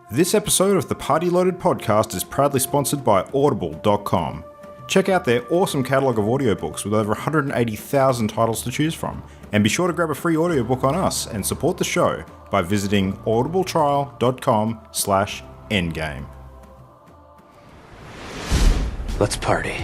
This episode of the Party Loaded podcast is proudly sponsored by Audible.com. Check out their awesome catalogue of audiobooks with over 180,000 titles to choose from. And be sure to grab a free audiobook on us and support the show by visiting audibletrial.com/endgame. Let's party.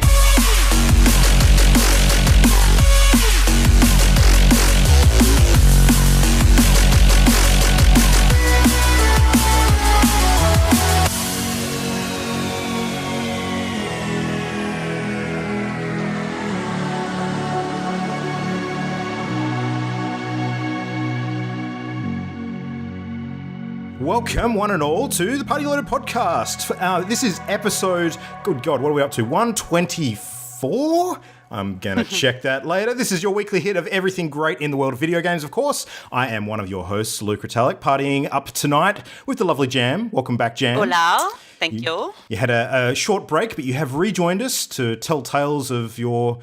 Welcome, one and all, to the Party Loaded podcast. This is episode, good God, what are we up to? 124? I'm going to check that later. This is your weekly hit of everything great in the world of video games, of course. I am one of your hosts, Luke Ritalik, partying up tonight with the lovely Jam. Welcome back, Jam. Hola. Thank you. You had a short break, but you have rejoined us to tell tales of your,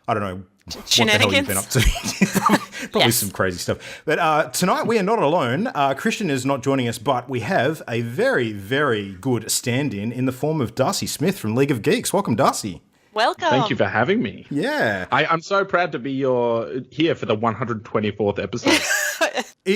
I don't know, what the hell you've been up to. Probably Yes. some crazy stuff. But tonight we are not alone. Christian is not joining us, but we have a very, very good stand-in the form of Darcy Smith from League of Geeks. Welcome, Darcy. Welcome. Thank you for having me. Yeah. I'm so proud to be here for the 124th episode.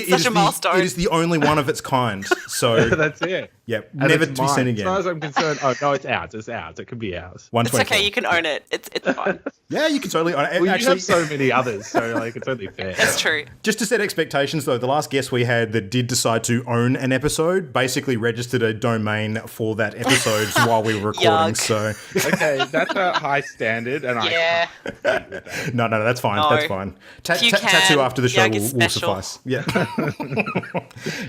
Such a milestone. It is the only one of its kind. So That's it. yeah, And never it's to be seen mine. again. As far as I'm concerned, oh no, it's ours. It's ours. It can be ours. It's 124. okay. You can own it. It's fine. Yeah, you can totally. Well, you Actually, have so many others, so like it's only fair. That's true. just to set expectations, though, the last guest we had that did decide to own an episode basically registered a domain for that episode while we were recording. Yuck. So Okay, that's a high standard, and Yeah. I can't compete with that. no, that's fine. No. That's fine. If you Tattoo can, after the show Yuck is will special. suffice. Yeah.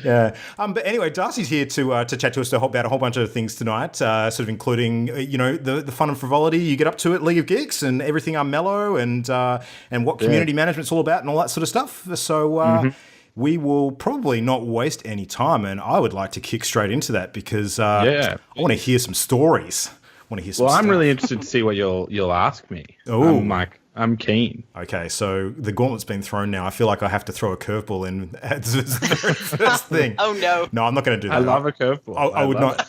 Yeah. But anyway, Darcy's here to chat to us about a whole bunch of things tonight, sort of including the fun and frivolity you get up to at League of Geeks and everything Armello and what community management's all about and all that sort of stuff. So we will probably not waste any time, and I would like to kick straight into that because I want to hear some stories. Well, I'm stuff. really interested to see what you'll ask me. Oh. I'm keen. Okay, so the gauntlet's been thrown now. I feel like I have to throw a curveball in as the very first thing. Oh, no. No, I'm not going to do that. I love a curveball. I would love not.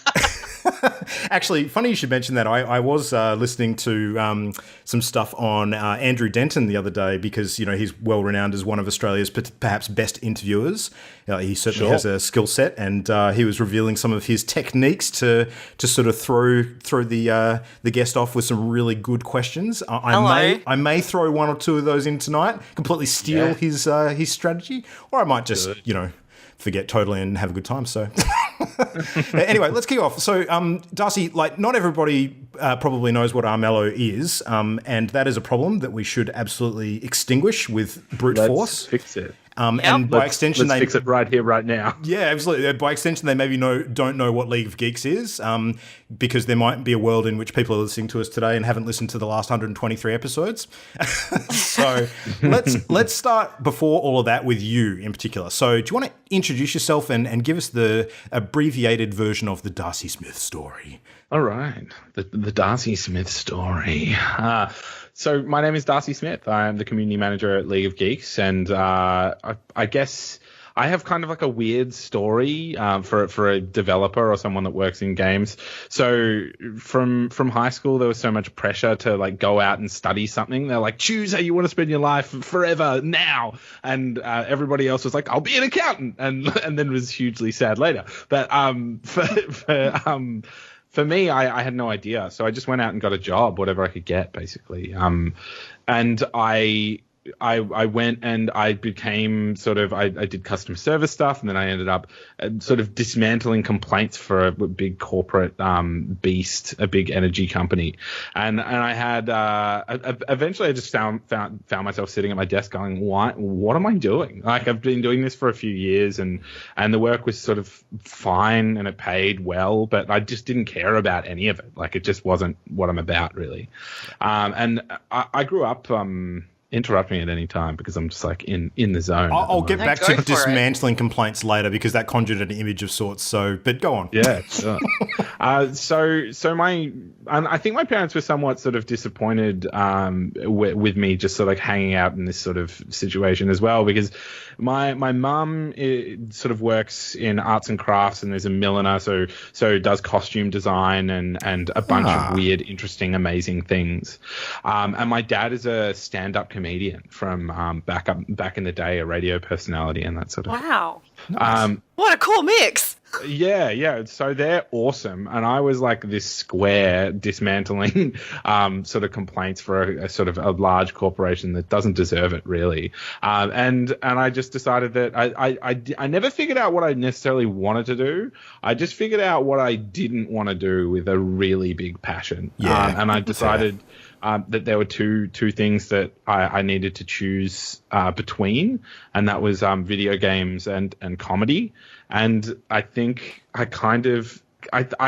Actually, funny you should mention that. I was listening to some stuff on Andrew Denton the other day because he's well renowned as one of Australia's perhaps best interviewers. He certainly has a skill set, and he was revealing some of his techniques to sort of throw the guest off with some really good questions. I may throw one or two of those in tonight, completely steal his strategy, or I might just forget totally and have a good time. So anyway, let's kick off. So Darcy, not everybody probably knows what Armello is, and that is a problem that we should absolutely extinguish with brute force. Fix it. And by extension, let's fix it right here, right now. Yeah, absolutely. By extension, they maybe don't know what League of Geeks is, because there might be a world in which people are listening to us today and haven't listened to the last 123 episodes. So let's start before all of that with you in particular. So do you want to introduce yourself and give us the abbreviated version of the Darcy Smith story? All right, the Darcy Smith story. So my name is Darcy Smith. I am the community manager at League of Geeks, and I guess I have kind of like a weird story for a developer or someone that works in games. So from high school, there was so much pressure to go out and study something. They're like, choose how you want to spend your life forever now, and everybody else was like, I'll be an accountant, and then was hugely sad later. But for me, I had no idea. So I just went out and got a job, whatever I could get, basically. And I went and I became I did customer service stuff, and then I ended up sort of dismantling complaints for a big corporate beast, a big energy company. And I had eventually I just found myself sitting at my desk going, what am I doing? I've been doing this for a few years, and the work was sort of fine and it paid well, but I just didn't care about any of it. It just wasn't what I'm about, really. And I grew up interrupt me at any time because I'm just like in the zone. I'll get back to Go for dismantling complaints later because that conjured an image of sorts. So, but go on. Yeah. Sure. I think my parents were somewhat sort of disappointed with me just sort of like hanging out in this sort of situation as well, because my mum sort of works in arts and crafts and there's a milliner, so does costume design and a bunch of weird, interesting, amazing things. And my dad is a stand-up comedian from back in the day, a radio personality and that sort of. Wow. Nice. What a cool mix. Yeah. So they're awesome, and I was like this square dismantling sort of complaints for a sort of a large corporation that doesn't deserve it really. And I just decided that I never figured out what I necessarily wanted to do. I just figured out what I didn't want to do with a really big passion. Yeah, and I decided. That there were two things that I needed to choose between, and that was video games and comedy. And I think I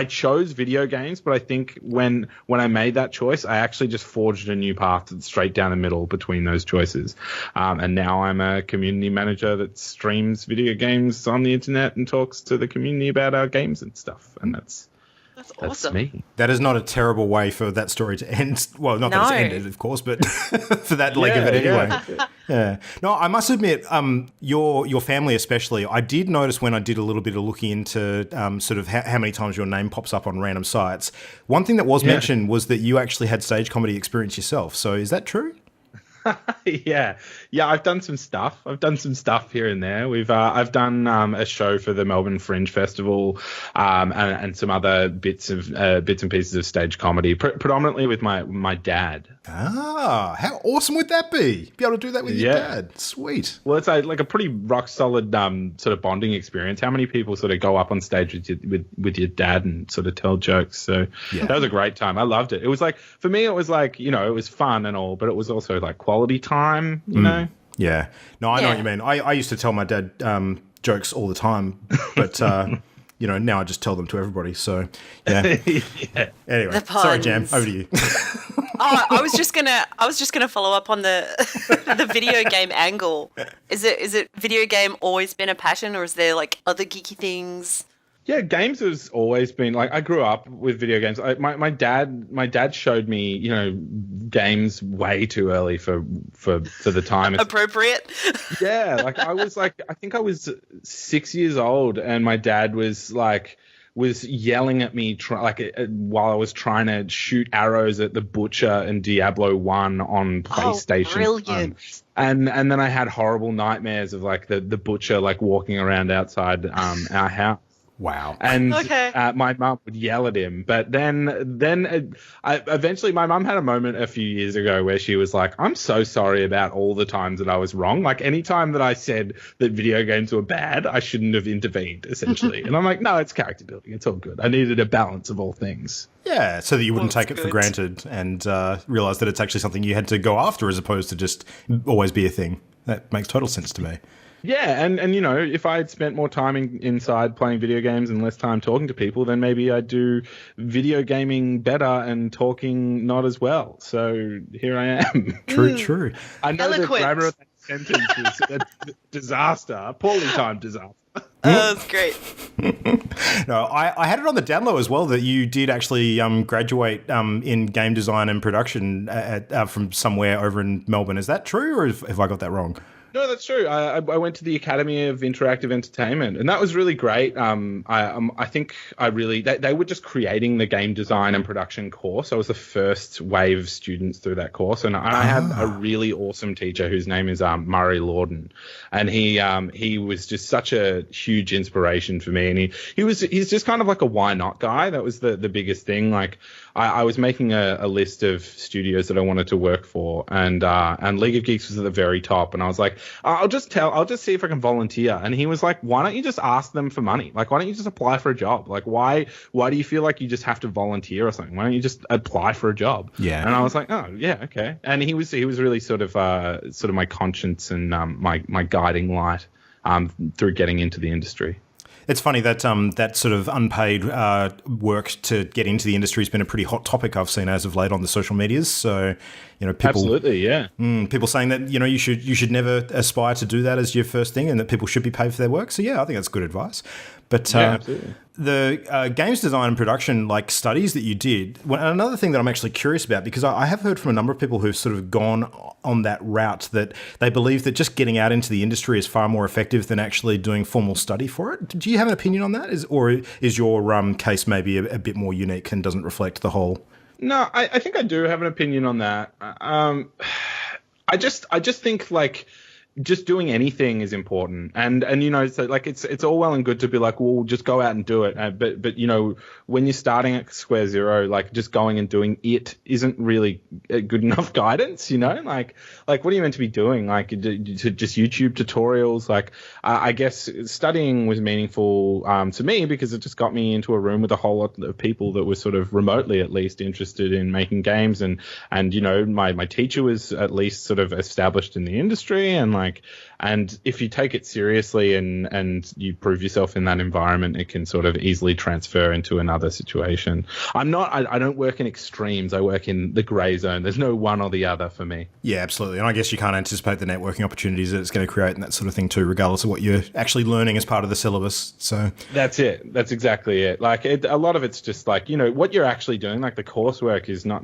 chose video games, but I think when I made that choice, I actually just forged a new path straight down the middle between those choices. And now I'm a community manager that streams video games on the internet and talks to the community about our games and stuff. And that's awesome. me. That is not a terrible way for that story to end. Well, not that it's ended, of course, but for that leg of it anyway. Yeah. No, I must admit, your family especially, I did notice when I did a little bit of looking into sort of how many times your name pops up on random sites. One thing that was mentioned was that you actually had stage comedy experience yourself. So is that true? Yeah. I've done some stuff. Here and there. I've done a show for the Melbourne Fringe Festival, and some other bits and pieces of stage comedy, predominantly with my dad. How awesome would that be? Be able to do that with your dad. Sweet. Well, it's like a pretty rock solid sort of bonding experience. How many people sort of go up on stage with your dad and sort of tell jokes? So that was a great time. I loved it. It was like, for me, it was like, it was fun and all, but it was also like quality time, you know? Yeah. No, I know what you mean. I used to tell my dad jokes all the time, but now I just tell them to everybody. So yeah. Anyway, sorry, Jam. Over to you. I was just gonna follow up on the the video game angle. Is it video game always been a passion, or is there like other geeky things? Yeah, games has always been like, I grew up with video games. My dad showed me, games way too early for the time. Appropriate. Yeah, I think I was 6 years old, and my dad was yelling at me while I was trying to shoot arrows at the Butcher and Diablo 1 on PlayStation. Oh, brilliant. And then I had horrible nightmares of the Butcher walking around outside our house. Wow. And my mum would yell at him. But then eventually my mum had a moment a few years ago where she was like, I'm so sorry about all the times that I was wrong. Like, any time that I said that video games were bad, I shouldn't have intervened, essentially. And I'm like, no, it's character building. It's all good. I needed a balance of all things. Yeah, so that you wouldn't take it for granted and realize that it's actually something you had to go after as opposed to just always be a thing. That makes total sense to me. Yeah, and if I had spent more time inside playing video games and less time talking to people, then maybe I'd do video gaming better and talking not as well. So here I am. True. I know the grammar of that sentence was a disaster, a poorly timed disaster. That's great. No, I had it on the down low as well that you did actually graduate in game design and production from somewhere over in Melbourne. Is that true, or have I got that wrong? No, that's true. I went to the Academy of Interactive Entertainment, and that was really great. I think they were just creating the game design and production course. I was the first wave of students through that course, and I had a really awesome teacher whose name is Murray Lorden, and he was just such a huge inspiration for me. And he's just kind of like a why not guy. That was the biggest thing. Like, I was making a list of studios that I wanted to work for, and League of Geeks was at the very top, and I was like, I'll just see if I can volunteer. And he was like, why don't you just ask them for money? Like, why don't you just apply for a job? Like, why do you feel like you just have to volunteer or something? Why don't you just apply for a job? Yeah. And I was like, oh yeah, okay. And he was really sort of my conscience and my guiding light through getting into the industry. It's funny that that sort of unpaid work to get into the industry has been a pretty hot topic I've seen as of late on the social medias. So, people Absolutely, yeah. People saying that you should never aspire to do that as your first thing, and that people should be paid for their work. So yeah, I think that's good advice. But Absolutely. The games design and production studies that you did, another thing that I'm actually curious about, because I have heard from a number of people who've sort of gone on that route, that they believe that just getting out into the industry is far more effective than actually doing formal study for it. Do you have an opinion on that? Or is your case maybe a bit more unique and doesn't reflect the whole? No, I think I do have an opinion on that. I just think just doing anything is important, and so it's all well and good to be like, well, just go out and do it, but when you're starting at square zero, just going and doing it isn't really good enough guidance. Like what are you meant to be doing? Just YouTube tutorials. I guess studying was meaningful to me because it just got me into a room with a whole lot of people that were sort of remotely at least interested in making games, and my teacher was at least sort of established in the industry, and if you take it seriously and you prove yourself in that environment, it can sort of easily transfer into another situation. I don't work in extremes. I work in the gray zone. There's no one or the other for me. Yeah, absolutely. And I guess you can't anticipate the networking opportunities that it's going to create and that sort of thing too, regardless of what you're actually learning as part of the syllabus. So that's it. That's exactly it. A lot of it's just what you're actually doing. The coursework is not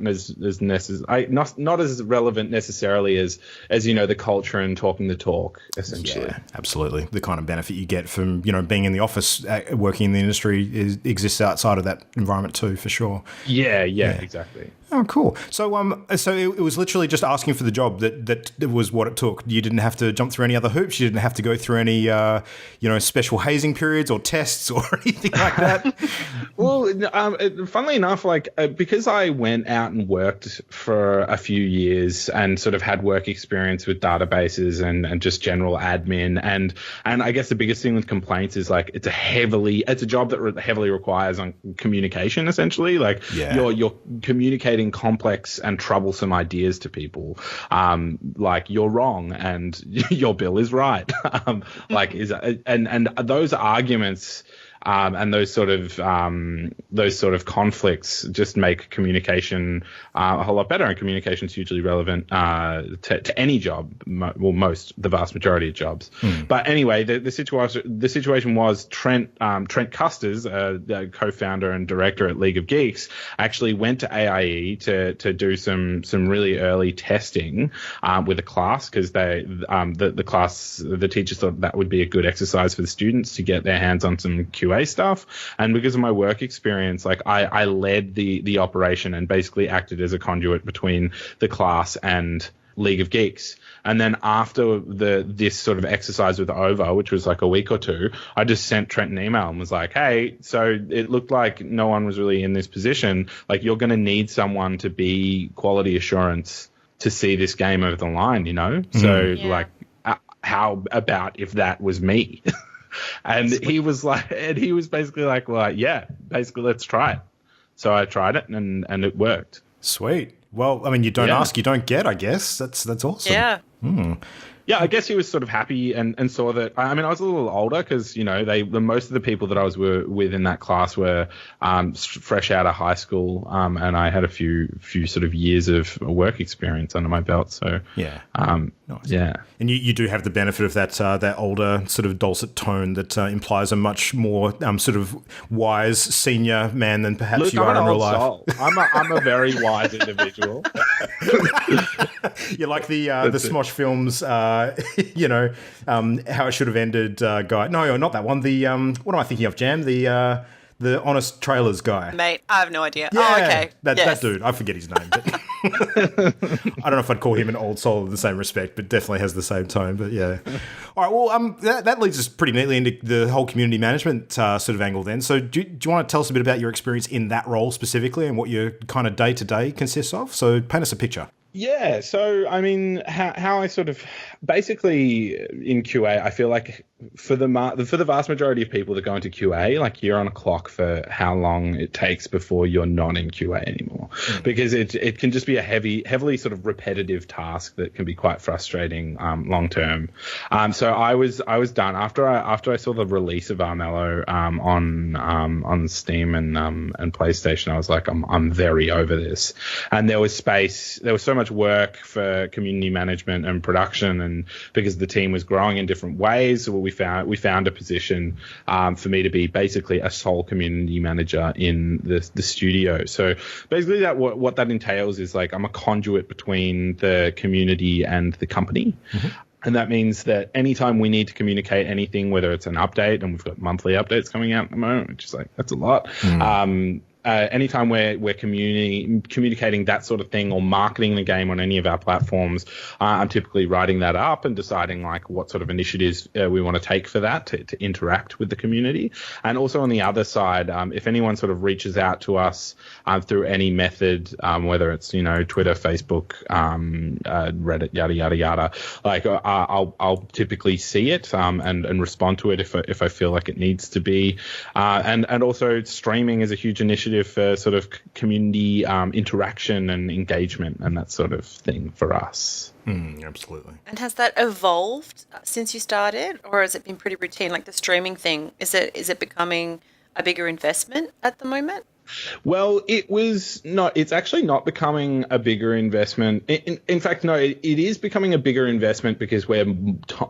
not as relevant necessarily as the culture and talking the talk, essentially. Yeah, absolutely. The kind of benefit you get from being in the office, working in the industry, exists outside of that environment too, for sure. Yeah, exactly. Oh, cool. So, it was literally just asking for the job that was what it took. You didn't have to jump through any other hoops. You didn't have to go through any, special hazing periods or tests or anything like that. Well, funnily enough, because I went out and worked for a few years and sort of had work experience with databases and just general admin, and I guess the biggest thing with complaints is it's a job that heavily requires on communication. Essentially, you're communicating complex and troublesome ideas to people, you're wrong and your bill is right, and those arguments and those sort of conflicts just make communication a whole lot better, and communication is hugely relevant to any job, the vast majority of jobs. But anyway, the situation was Trent Custers, the co-founder and director at League of Geeks, actually went to AIE to do some really early testing with a class, because the teachers thought that would be a good exercise for the students to get their hands on some QA stuff. And because of my work experience, I led the operation and basically acted as a conduit between the class and League of Geeks. And then after this sort of exercise was over, which was a week or two, I just sent Trent an email and was like, hey, so it looked like no one was really in this position. You're going to need someone to be quality assurance to see this game over the line, So how about if that was me? And he was basically like, well, yeah, basically let's try it. So I tried it and it worked. Sweet. Well, I mean, you don't ask, you don't get, I guess. That's awesome. Yeah. Yeah, I guess he was sort of happy and saw that. I mean, I was a little older because, most of the people that I was with in that class were fresh out of high school, and I had a few sort of years of work experience under my belt. So yeah, nice. Yeah. And you do have the benefit of that older sort of dulcet tone that implies a much more sort of wise senior man than perhaps you are in real life. Soul. I'm a very wise individual. You're like the Smosh Films. How it should have ended guy. No, not that one. The what am I thinking of, Jam? The Honest Trailers guy. Mate, I have no idea. Yeah, oh, okay. That dude. I forget his name. But I don't know if I'd call him an old soul in the same respect, but definitely has the same tone. But yeah. All right. Well, that leads us pretty neatly into the whole community management sort of angle then. So do you want to tell us a bit about your experience in that role specifically and what your kind of day-to-day consists of? So paint us a picture. Yeah, so I mean, how I sort of basically in QA, I feel like for the vast majority of people that go into QA, like you're on a clock for how long it takes before you're not in QA anymore, because it can just be a heavily sort of repetitive task that can be quite frustrating long term. So I was done after I saw the release of Armello on Steam and PlayStation. I was like, I'm very over this, and there was so much work for community management and production, and because the team was growing in different ways, we found a position for me to be basically a sole community manager in the studio. So basically what that entails is like I'm a conduit between the community and the company. Mm-hmm. And that means that anytime we need to communicate anything, whether it's an update, and we've got monthly updates coming out at the moment, which is like, that's a lot. Anytime we're communicating that sort of thing or marketing the game on any of our platforms, I'm typically writing that up and deciding like what sort of initiatives we want to take for that to interact with the community. And also on the other side, if anyone sort of reaches out to us through any method, whether it's Twitter, Facebook, Reddit, yada yada yada, like I'll typically see it and respond to it if I feel like it needs to be. And also streaming is a huge initiative for sort of community interaction and engagement and that sort of thing for us. Absolutely. And has that evolved since you started, or has it been pretty routine? Like the streaming thing, is it becoming a bigger investment at the moment? Well, it's actually not becoming a bigger investment. In fact, no, it is becoming a bigger investment because we're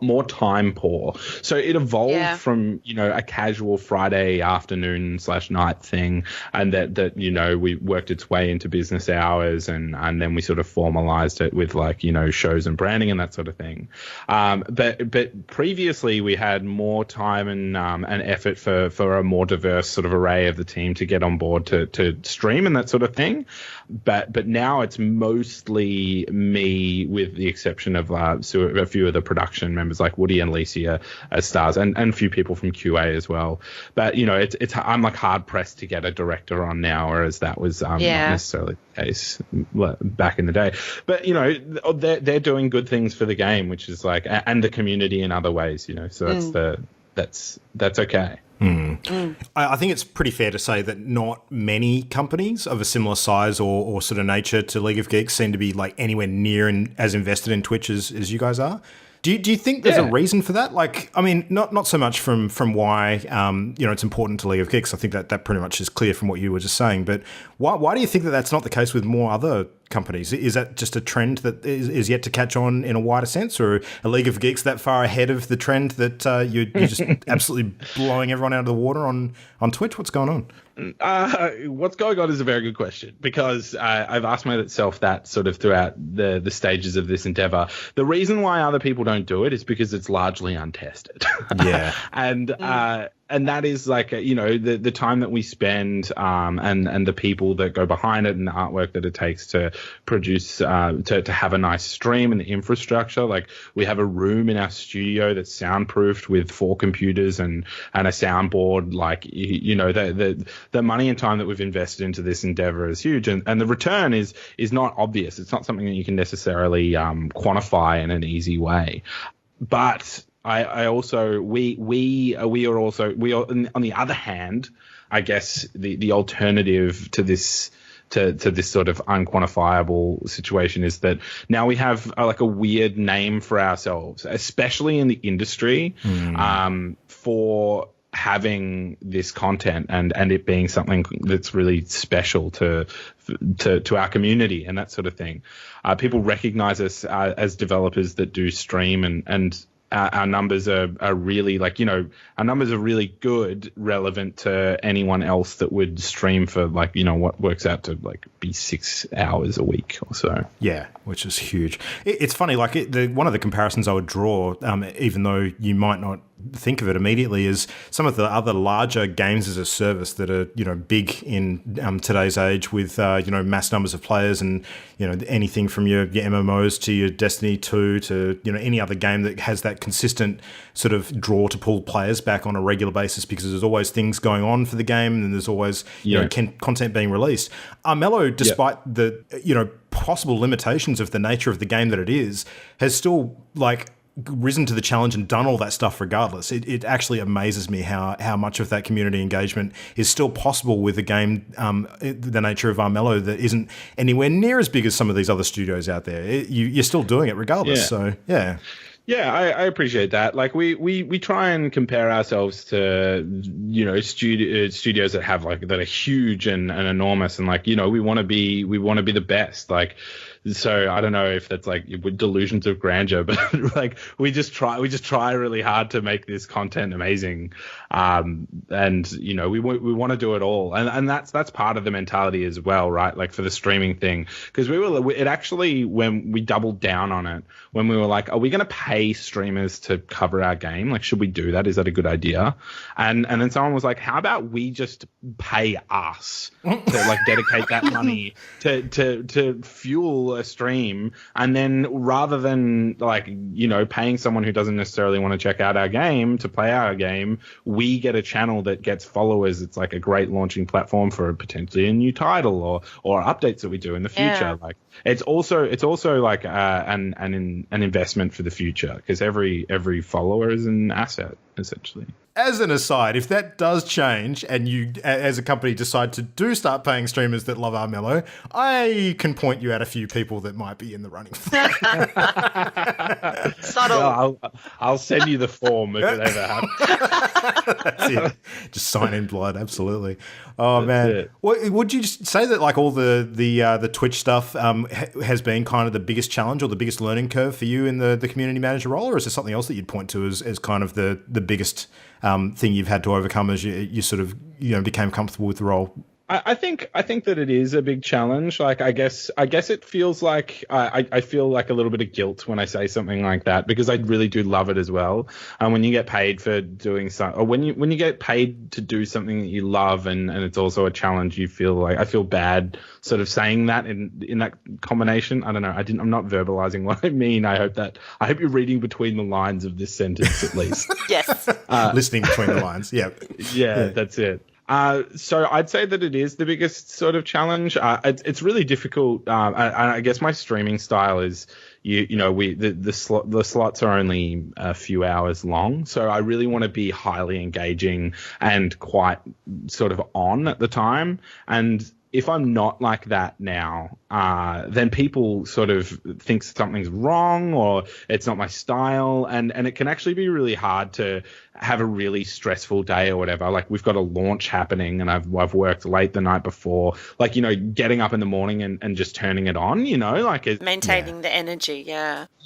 more time poor. So it evolved from, a casual Friday afternoon / night thing, and that we worked its way into business hours, and then we sort of formalized it with like, shows and branding and that sort of thing. But previously we had more time and effort for a more diverse sort of array of the team to get on board to stream and that sort of thing, but now it's mostly me, with the exception of a few of the production members like Woody and Alicia as stars, and a few people from QA as well. But I'm like hard pressed to get a director on now, whereas that was not necessarily the case back in the day. But they're doing good things for the game, which is like, and the community in other ways. So that's okay. I think it's pretty fair to say that not many companies of a similar size or sort of nature to League of Geeks seem to be like anywhere near as invested in Twitch as you guys are. Do you think there's a reason for that? Like, I mean, not so much from why it's important to League of Geeks. I think that pretty much is clear from what you were just saying. But why do you think that that's not the case with more other companies? Is that just a trend that is yet to catch on in a wider sense, or a League of Geeks that far ahead of the trend that you're just absolutely blowing everyone out of the water on Twitch? What's going on? What's going on is a very good question, because I've asked myself that sort of throughout the stages of this endeavor. The reason why other people don't do it is because it's largely untested. Yeah. And that is like, the time that we spend and the people that go behind it and the artwork that it takes to produce, to have a nice stream and the infrastructure. Like, we have a room in our studio that's soundproofed with 4 computers and a soundboard. Like, the money and time that we've invested into this endeavor is huge. And the return is not obvious. It's not something that you can necessarily quantify in an easy way. But I also, we are on the other hand, I guess the alternative to this, to this sort of unquantifiable situation is that now we have like a weird name for ourselves, especially in the industry, for having this content and it being something that's really special to our community and that sort of thing. People recognize us as developers that do stream, and our numbers are really our numbers are really good, relevant to anyone else that would stream for what works out to be 6 hours a week or so. Yeah, which is huge. It's funny, one of the comparisons I would draw, even though you might not think of it immediately, is some of the other larger games as a service that are big in today's age with mass numbers of players, and anything from your MMOs to your Destiny 2 to any other game that has that consistent sort of draw to pull players back on a regular basis, because there's always things going on for the game and there's always content being released. Armello, despite the possible limitations of the nature of the game that it is, has still like risen to the challenge and done all that stuff regardless. It actually amazes me how much of that community engagement is still possible with a game the nature of Armello that isn't anywhere near as big as some of these other studios out there. You're still doing it regardless. Yeah. So yeah. Yeah, I appreciate that. Like we try and compare ourselves to, you know, studios that have like that are huge and enormous, and like, you know, we want to be the best. Like, so I don't know if that's like delusions of grandeur, but like we just try really hard to make this content amazing, and you know we want to do it all, and that's part of the mentality as well, right? Like for the streaming thing, because it actually, when we doubled down on it, when we were like, are we going to pay streamers to cover our game? Like, should we do that? Is that a good idea? And then someone was like, how about we just pay us to like dedicate that money to fuel a stream, and then rather than like, you know, paying someone who doesn't necessarily want to check out our game to play our game, we get a channel that gets followers. It's like a great launching platform for potentially a new title or updates that we do in the future. Yeah. Like it's also like an investment for the future, because every follower is an asset essentially. As an aside, if that does change and you, as a company, decide to start paying streamers that love Armello, I can point you at a few people that might be in the running for that. Subtle. Well, I'll send you the form if it ever happens. That's it. Just sign in blood, absolutely. Oh, That's man. it. Would you just say that like all the Twitch stuff has been kind of the biggest challenge or the biggest learning curve for you in the community manager role, or is there something else that you'd point to as kind of the biggest thing you've had to overcome as you sort of, you know, became comfortable with the role? I think that it is a big challenge. Like, I guess it feels like I feel like a little bit of guilt when I say something like that, because I really do love it as well. And when you get paid for doing something, or when you get paid to do something that you love, and it's also a challenge, you feel like, I feel bad sort of saying that in that combination. I don't know. I'm not verbalizing what I mean. I hope you're reading between the lines of this sentence at least. Yes. Listening between the lines. Yeah. Yeah, that's it. So I'd say that it is the biggest sort of challenge. It's really difficult. I guess my streaming style is, the slots are only a few hours long. So I really want to be highly engaging and quite sort of on at the time. And if I'm not like that now, then people sort of think something's wrong or it's not my style. And it can actually be really hard to have a really stressful day or whatever. Like, we've got a launch happening and I've worked late the night before, like, you know, getting up in the morning and just turning it on, you know, like maintaining the energy.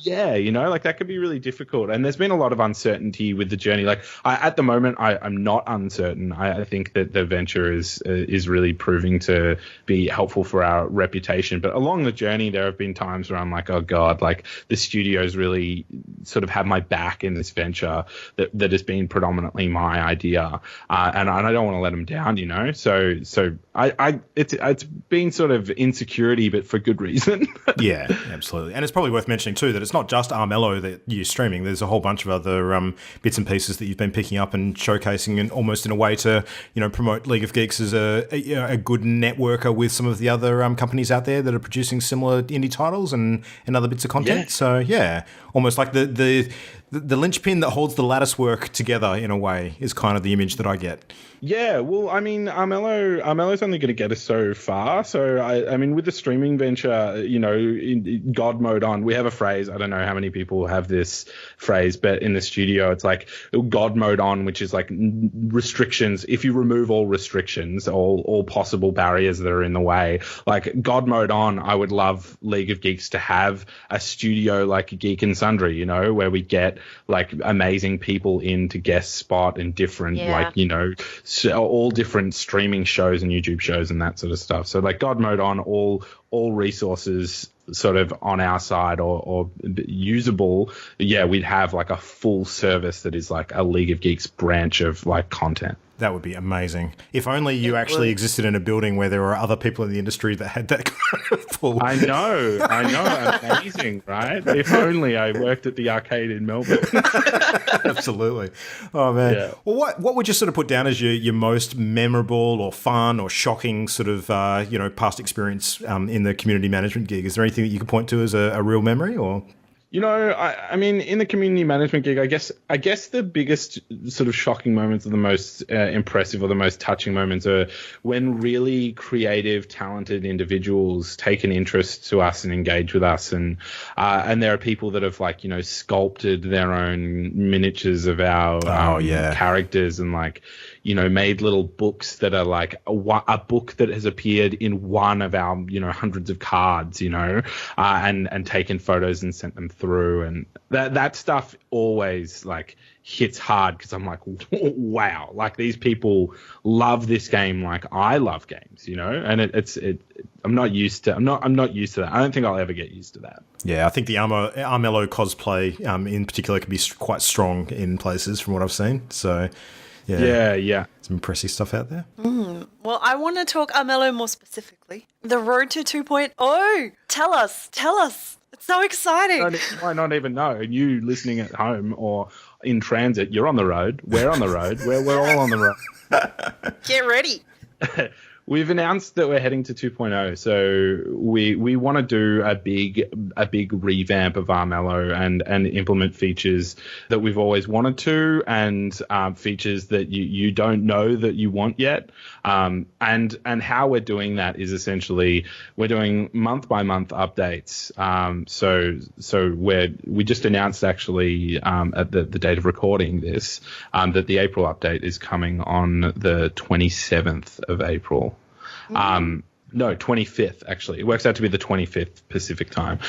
Yeah, you know, like that could be really difficult. And there's been a lot of uncertainty with the journey. Like, at the moment, I'm not uncertain. I think that the venture is really proving to be helpful for our reputation. But along the journey, there have been times where I'm like, oh God, like the studio's really sort of had my back in this venture that has been predominantly my idea. And I don't want to let them down, you know? So it's been sort of insecurity, but for good reason. Yeah, absolutely. And it's probably worth mentioning too that it's not just Armello that you're streaming. There's a whole bunch of other bits and pieces that you've been picking up and showcasing, and almost in a way to, you know, promote League of Geeks as a good networker with some of the other companies out there that are producing similar indie titles and other bits of content. Yeah. So yeah, almost like the linchpin that holds the lattice work together in a way is kind of the image that I get. Yeah, well, I mean, Armello's only going to get us so far. So, I mean, with the streaming venture, you know, in God mode on, we have a phrase. I don't know how many people have this phrase, but in the studio, it's like God mode on, which is like restrictions. If you remove all restrictions, all possible barriers that are in the way, like God mode on, I would love League of Geeks to have a studio like Geek and Sundry, you know, where we get like amazing people in to guest spot in different, like, you know, so all different streaming shows and YouTube shows and that sort of stuff. So like God mode on, all resources sort of on our side or usable. Yeah, we'd have like a full service that is like a League of Geeks branch of like content. That would be amazing. If only you actually existed in a building where there were other people in the industry that had that kind of pull. I know. Amazing, right? If only I worked at the arcade in Melbourne. Absolutely. Oh, man. Yeah. Well, what would you sort of put down as your most memorable or fun or shocking sort of, past experience in the community management gig? Is there anything that you could point to as a real memory or... I mean, in the community management gig, I guess the biggest sort of shocking moments or the most impressive or the most touching moments are when really creative, talented individuals take an interest to us and engage with us, and there are people that have sculpted their own miniatures of our characters and made little books that are like a book that has appeared in one of our hundreds of cards, and taken photos and sent them through, and that stuff always hits hard because I'm like, wow, these people love this game like I love games, and I'm not used to that. I don't think I'll ever get used to that. Yeah, I think the Armello cosplay in particular can be quite strong in places from what I've seen. So yeah. Some impressive stuff out there. Well, I want to talk Armello more specifically. The road to 2.0. Tell us. It's so exciting. You might not even know. And you listening at home or in transit, you're on the road. We're on the road. We're all on the road. Get ready. We've announced that we're heading to 2.0, so we want to do a big revamp of Armello and implement features that we've always wanted to, and features that you don't know that you want yet. And how we're doing that is essentially we're doing month by month updates. So we just announced actually at the date of recording this that the April update is coming on the 27th of April. No, 25th, actually. It works out to be the 25th Pacific time.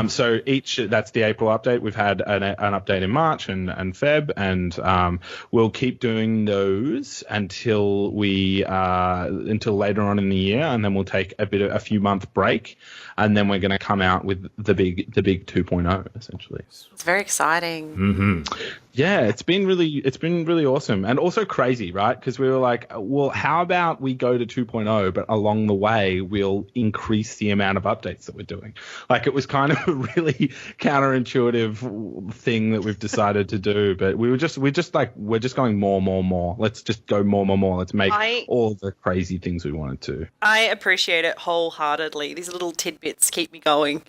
So that's the April update. We've had an update in March and Feb, and we'll keep doing those until later on in the year, and then we'll take a few month break, and then we're going to come out with the big 2.0 essentially. It's very exciting. Mm-hmm. Yeah, it's been really awesome and also crazy, right? Because we were like, well, how about we go to 2.0, but along the way we'll increase the amount of updates that we're doing. It was kind of a really counterintuitive thing that we've decided to do, but we're just going more. Let's just go more. Let's make all the crazy things we wanted to. I appreciate it wholeheartedly. These little tidbits keep me going.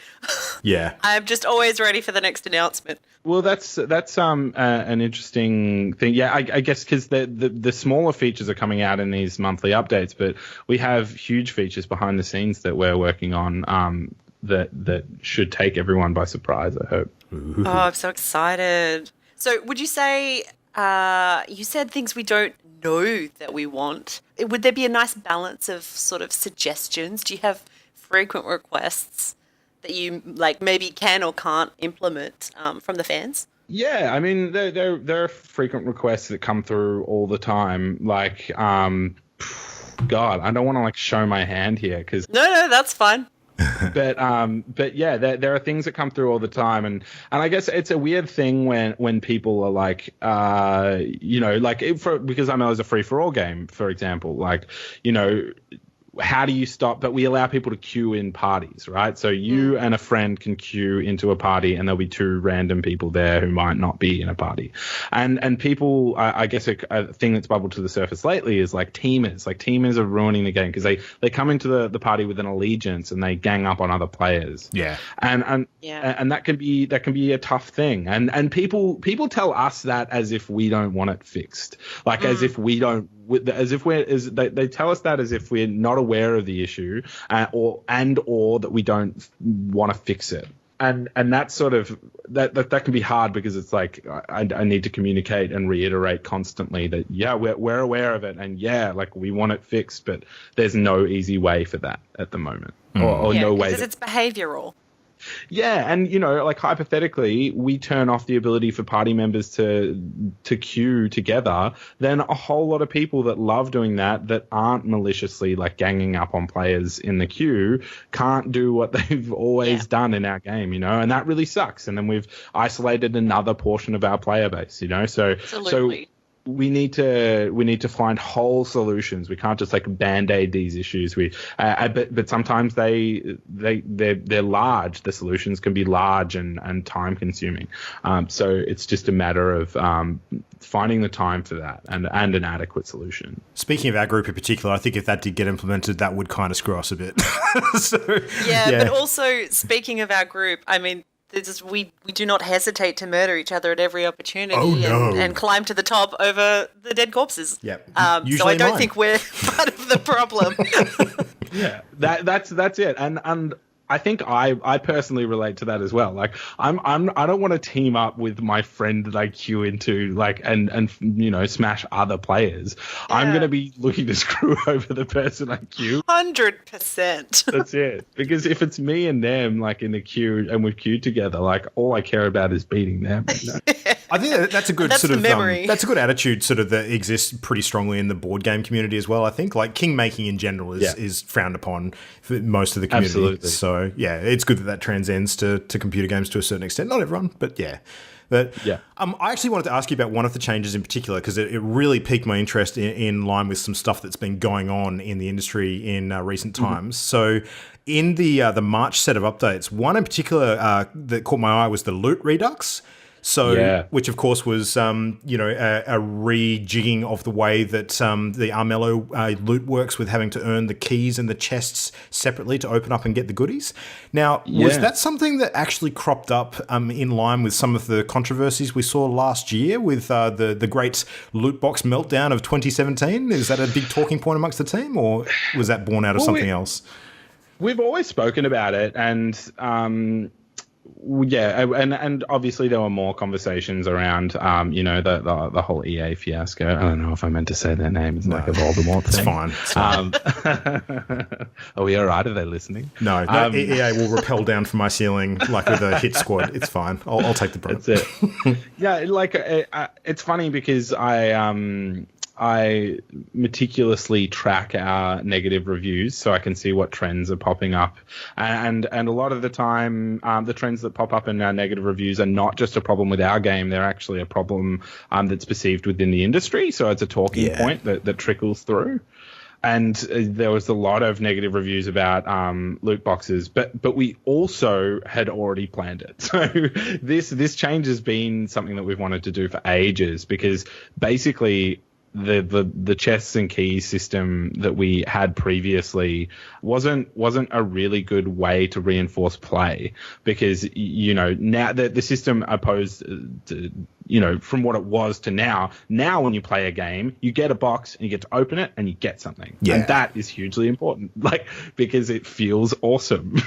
Yeah. I'm just always ready for the next announcement. Well, that's an interesting thing. Yeah, I guess because the smaller features are coming out in these monthly updates, but we have huge features behind the scenes that we're working on that should take everyone by surprise, I hope. Oh, I'm so excited. So would you say, you said things we don't know that we want. Would there be a nice balance of sort of suggestions? Do you have frequent requests that you maybe can or can't implement from the fans? Yeah, I mean, there are frequent requests that come through all the time. God, I don't want to show my hand here because no, that's fine. but yeah, there are things that come through all the time, and I guess it's a weird thing when people are because Armello is a free for all game, for example, how do you stop? But we allow people to queue in parties, right? So you and a friend can queue into a party, and there'll be two random people there who might not be in a party. And people, I guess a thing that's bubbled to the surface lately is teamers. Teamers are ruining the game because they come into the party with an allegiance and they gang up on other players. Yeah. And that can be a tough thing. And people tell us that as if we don't want it fixed, as if we don't. They tell us that as if we're not aware of the issue, or that we don't want to fix it. And that's sort of that can be hard because it's I need to communicate and reiterate constantly that we're aware of it, and we want it fixed, but there's no easy way for that at the moment, or no way. Because it's behavioural. Yeah, and hypothetically, we turn off the ability for party members to queue together, then a whole lot of people that love doing that aren't maliciously ganging up on players in the queue can't do what they've always done in our game, and that really sucks. And then we've isolated another portion of our player base, so Absolutely. we need to find whole solutions. We can't just like band-aid these issues. But sometimes they're large. The solutions can be large and time consuming. So it's just a matter of finding the time for that and an adequate solution. Speaking of our group in particular, I think if that did get implemented, that would kind of screw us a bit. But also speaking of our group, I mean, we do not hesitate to murder each other at every opportunity and climb to the top over the dead corpses. Yep. So I don't think we're part of the problem. Yeah, that's it. And I think I personally relate to that as well. Like I don't want to team up with my friend that I queue into and smash other players. Yeah. I'm going to be looking to screw over the person I queue. 100%. That's it. Because if it's me and them like in the queue and we've queued together, like all I care about is beating them. I think that's a good that's sort of memory. That's a good attitude sort of that exists pretty strongly in the board game community as well. I think like king making in general is frowned upon for most of the community. Absolutely. So yeah, it's good that transcends to computer games to a certain extent. Not everyone, but yeah. But I actually wanted to ask you about one of the changes in particular because it really piqued my interest in line with some stuff that's been going on in the industry in recent times. So in the March set of updates, one in particular that caught my eye was the loot redux. So, which of course was, a rejigging of the way that the Armello loot works with having to earn the keys and the chests separately to open up and get the goodies. Now, was that something that actually cropped up in line with some of the controversies we saw last year with the great loot box meltdown of 2017? Is that a big talking point amongst the team, or was that born out of something else? We've always spoken about it, and and obviously there were more conversations around, the whole EA fiasco. I don't know if I meant to say their name. It's like a Voldemort thing. It's fine. Are we all right? Are they listening? No, EA will rappel down from my ceiling like with a hit squad. It's fine. I'll take the brunt. That's it. It's funny because I meticulously track our negative reviews so I can see what trends are popping up. And a lot of the time, the trends that pop up in our negative reviews are not just a problem with our game. They're actually a problem that's perceived within the industry. So it's a talking point that trickles through. And there was a lot of negative reviews about loot boxes, but we also had already planned it. So this change has been something that we've wanted to do for ages because basically the chests and keys system that we had previously wasn't a really good way to reinforce play because now the system opposed to, from what it was to now when you play a game you get a box and you get to open it and you get something, and that is hugely important, because it feels awesome.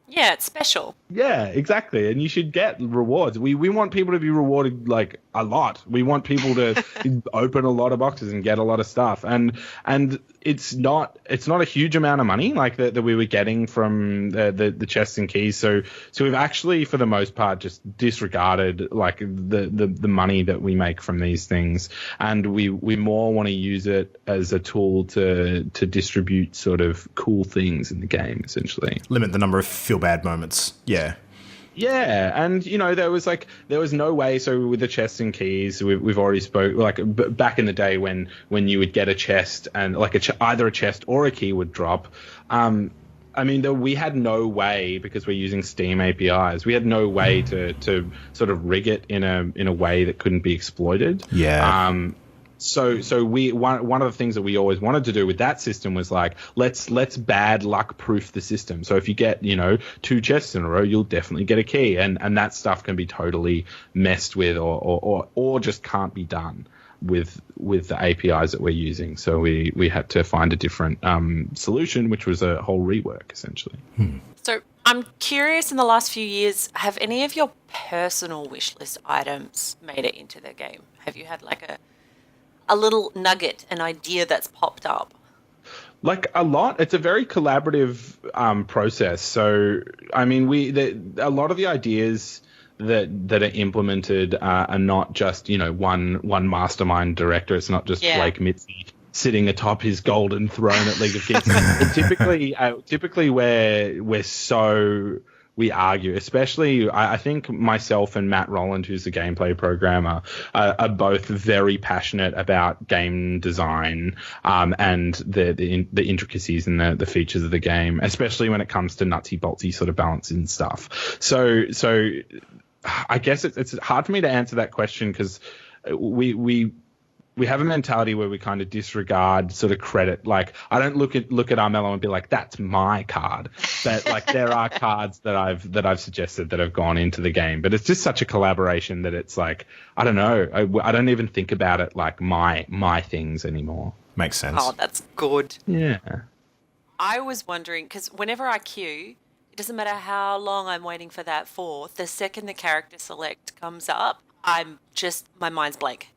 Yeah, it's special. Yeah, exactly. And you should get rewards. We want people to be rewarded a lot. We want people to open a lot of boxes and get a lot of stuff. And it's not a huge amount of money that we were getting from the chests and keys. So we've actually for the most part just disregarded the money that we make from these things, and we more want to use it as a tool to distribute sort of cool things in the game, essentially. Limit the number of feel bad moments. Yeah, and there was no way. So with the chests and keys, we've already spoke back in the day when you would get a chest and either a chest or a key would drop. We had no way, because we're using Steam APIs. We had no way to sort of rig it in a way that couldn't be exploited. Yeah. So one of the things that we always wanted to do with that system was let's bad luck proof the system. So if you get 2 chests in a row, you'll definitely get a key, and that stuff can be totally messed with or just can't be done with the APIs that we're using. So we had to find a different solution, which was a whole rework essentially. So I'm curious, in the last few years, have any of your personal wish list items made it into the game? Have you had a little nugget, an idea that's popped up? A lot. It's a very collaborative process. So, a lot of the ideas that are implemented are not just, one mastermind director. It's not just Blake Mitzi sitting atop his golden throne at League of Geeks. Typically, we're we argue, especially I think myself and Matt Rowland, who's the gameplay programmer, are both very passionate about game design and the intricacies and the features of the game, especially when it comes to nutsy boltsy sort of balance and stuff. So I guess it's hard for me to answer that question because we have a mentality where we kind of disregard sort of credit. Like, I don't look at Armello and be like, that's my card. But like, there are cards that I've suggested that have gone into the game. But it's just such a collaboration that it's like, I don't know. I don't even think about it like my things anymore. Makes sense. Oh, that's good. Yeah. I was wondering, because whenever I queue, it doesn't matter how long I'm waiting for that for, the second the character select comes up, my mind's blank.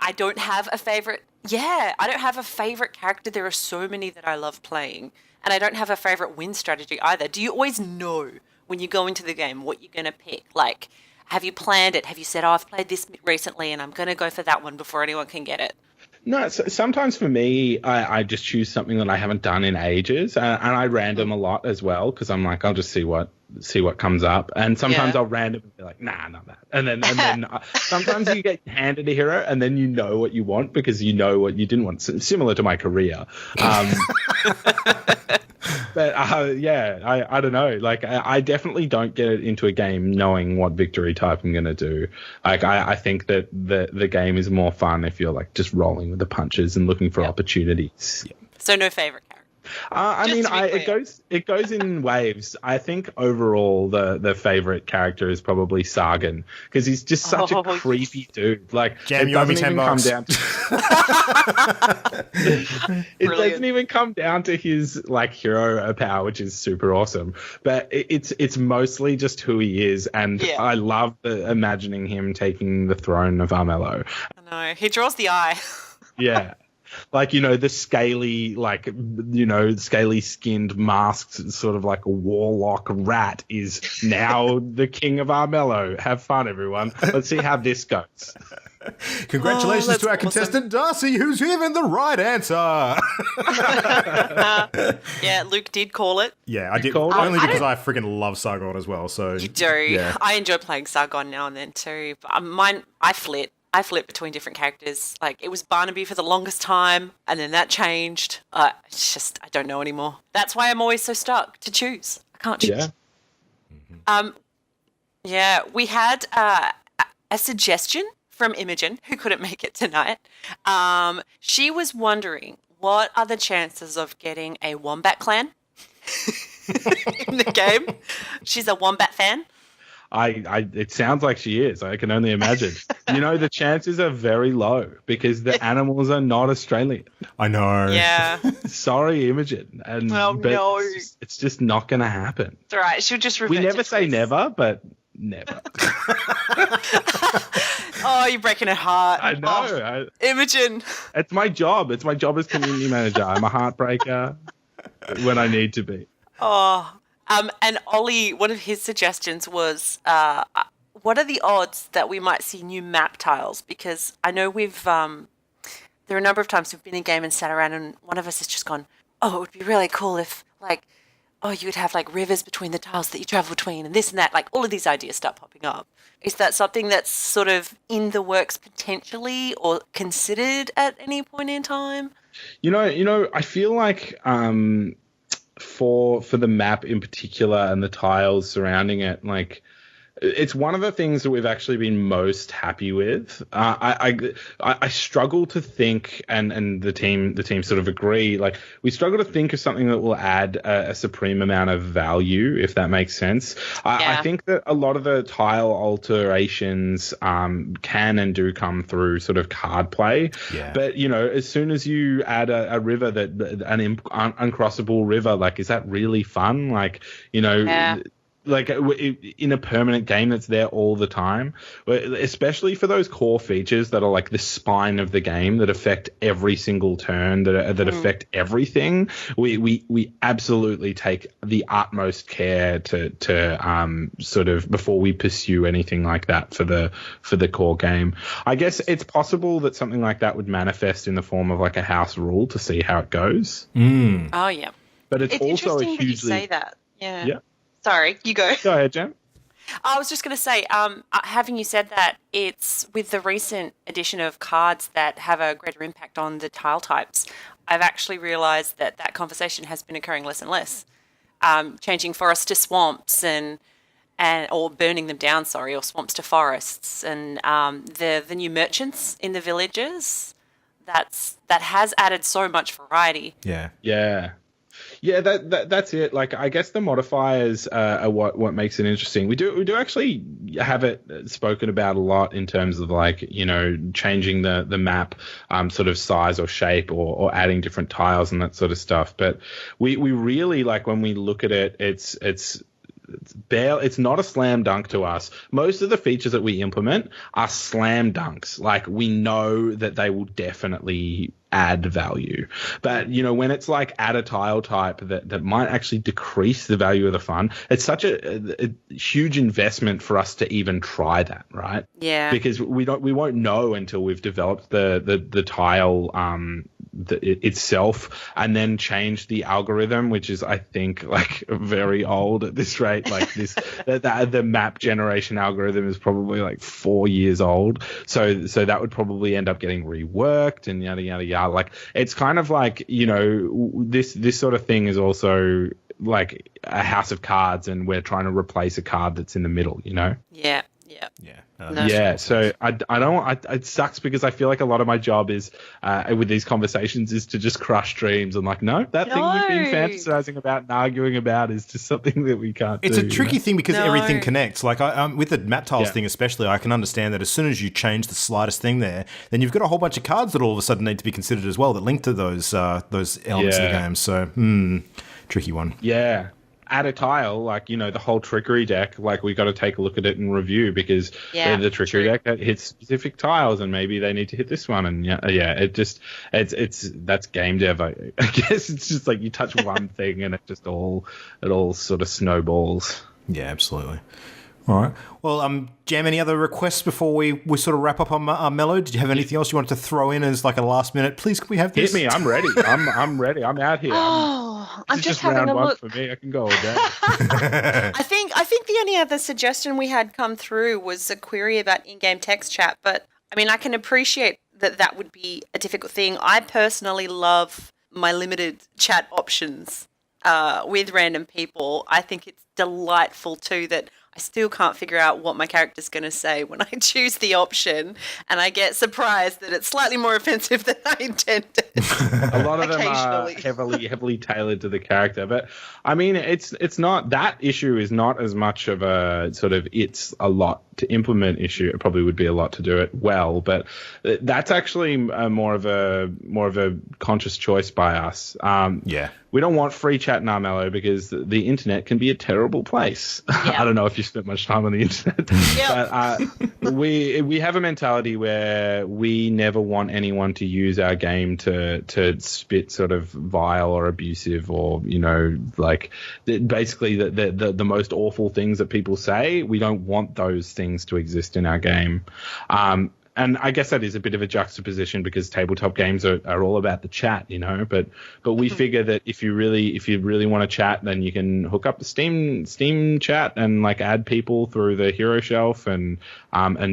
I don't have a favorite. Yeah, I don't have a favorite character. There are so many that I love playing. And I don't have a favorite win strategy either. Do you always know when you go into the game what you're going to pick? Like, have you planned it? Have you said, I've played this recently and I'm going to go for that one before anyone can get it? No, sometimes for me, I just choose something that I haven't done in ages, and I random a lot as well because I'm like, I'll just see what comes up, and sometimes I'll random and be like, nah, not that, and then sometimes you get handed a hero, and then you know what you want because you know what you didn't want. Similar to my career. But I don't know. Like, I definitely don't get into a game knowing what victory type I'm going to do. Like, I think that the game is more fun if you're like just rolling with the punches and looking for opportunities. Yeah. So no favorite character. It goes in waves. I think overall the favorite character is probably Sargon because he's just such a creepy dude. Like, Jam, you owe me $10. It doesn't even come down to his like hero power, which is super awesome. But it's mostly just who he is, and I love imagining him taking the throne of Armello. I know, he draws the eye. Yeah. Like, the scaly, scaly skinned masked sort of like a warlock rat is now the king of Armello. Have fun, everyone. Let's see how this goes. Congratulations to our contestant, Darcy, who's given the right answer. Yeah, Luke did call it. Yeah, I did. Only because I freaking love Sargon as well. So you do. Yeah. I enjoy playing Sargon now and then too. But I flip between different characters. Like, it was Barnaby for the longest time, and then that changed. It's just, I don't know anymore. That's why I'm always so stuck to choose. I can't choose. Yeah. We had a suggestion from Imogen, who couldn't make it tonight. She was wondering, what are the chances of getting a Wombat clan in the game? She's a Wombat fan. It sounds like she is. I can only imagine. The chances are very low because the animals are not Australian. I know. Yeah. Sorry, Imogen. No. It's just not going to happen. It's all right. She'll just revert. We never say never, but never. Oh, you're breaking her heart. I know. Imogen. It's my job. It's my job as community manager. I'm a heartbreaker when I need to be. Oh. And Ollie, one of his suggestions was, what are the odds that we might see new map tiles? Because I know there are a number of times we've been in game and sat around and one of us has just gone, oh, it would be really cool if, like, you would have, like, rivers between the tiles that you travel between and this and that. Like, all of these ideas start popping up. Is that something that's sort of in the works potentially or considered at any point in time? I feel like... for the map in particular and the tiles surrounding it, like, it's one of the things that we've actually been most happy with. I struggle to think, and the team sort of agree. Like, we struggle to think of something that will add a supreme amount of value, if that makes sense. I think that a lot of the tile alterations can and do come through sort of card play. Yeah. But as soon as you add a river an uncrossable river, like, is that really fun? Like, like in a permanent game that's there all the time, especially for those core features that are like the spine of the game that affect every single turn, that affect everything. We absolutely take the utmost care to sort of before we pursue anything like that for the core game. I guess it's possible that something like that would manifest in the form of like a house rule to see how it goes. Oh yeah, but it's also interesting a hugely that you say that. Yeah. Sorry, you go. Go ahead, Jem. I was just going to say, having you said that, it's with the recent addition of cards that have a greater impact on the tile types, I've actually realised that that conversation has been occurring less and less. Changing forests to swamps or burning them down, or swamps to forests, and the new merchants in the villages. That has added so much variety. Yeah, that's it. Like, I guess the modifiers are what makes it interesting. We do actually have it spoken about a lot in terms of, like, you know, changing the map sort of size or shape or adding different tiles and that sort of stuff. But we really, like, when we look at it, it's not a slam dunk to us. Most of the features that we implement are slam dunks. Like, we know that they will definitely add value. But, you know, when it's like add a tile type that might actually decrease the value of the fun, it's such a huge investment for us to even try that, right? Yeah. Because we won't know until we've developed the tile itself and then change the algorithm, which is, I think, like, very old at this rate. Like, this the map generation algorithm is probably like 4 years old. So that would probably end up getting reworked and yada yada yada. Like, it's kind of like, you know, this sort of thing is also like a house of cards, and we're trying to replace a card that's in the middle, you know? Yeah. So I don't. It sucks because I feel like a lot of my job is with these conversations is to just crush dreams. I'm like, no, that thing we've been fantasizing about and arguing about is just something that we can't. It's do, a tricky thing because No. everything connects. Like, with the map tiles thing especially, I can understand that as soon as you change the slightest thing there, then you've got a whole bunch of cards that all of a sudden need to be considered as well that link to those elements of the game. So, tricky one. Yeah. Add a tile, like, you know, the whole trickery deck, like, we got to take a look at it and review because the trickery deck that hits specific tiles and maybe they need to hit this one. And that's game dev. I guess it's just like you touch one thing and it all sort of snowballs. Yeah, absolutely. All right. Well, Jam, any other requests before we sort of wrap up on Armello? Did you have anything else you wanted to throw in as like a last minute? Please, can we have this? Hit me. I'm ready. I'm ready. I'm out here. I'm just round having a one look. for me. I can go all day. I think the only other suggestion we had come through was a query about in-game text chat, but I mean, I can appreciate that would be a difficult thing. I personally love my limited chat options with random people. I think it's delightful too that I still can't figure out what my character's going to say when I choose the option, and I get surprised that it's slightly more offensive than I intended. A lot of them are heavily tailored to the character, but I mean, it's not, that issue is not as much of a sort of it's a lot to implement issue. It probably would be a lot to do it well, but that's actually more of a conscious choice by us. We don't want free chat in Armello because the internet can be a terrible place. I don't know if you spent much time on the internet, but we have a mentality where we never want anyone to use our game to spit sort of vile or abusive or, you know, like basically the most awful things that people say. We don't want those things to exist in our game. And I guess that is a bit of a juxtaposition because tabletop games are all about the chat, you know. But we figure that if you really want to chat, then you can hook up the Steam chat and like add people through the hero shelf and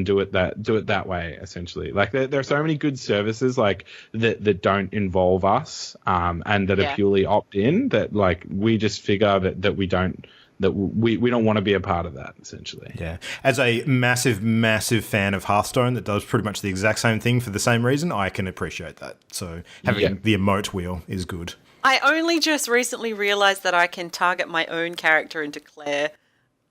do it that way essentially. Like there are so many good services like that don't involve us and that are purely opt in that like we just figure that we don't want to be a part of that, essentially. Yeah. As a massive fan of Hearthstone that does pretty much the exact same thing for the same reason, I can appreciate that. So having the emote wheel is good. I only just recently realised that I can target my own character and declare,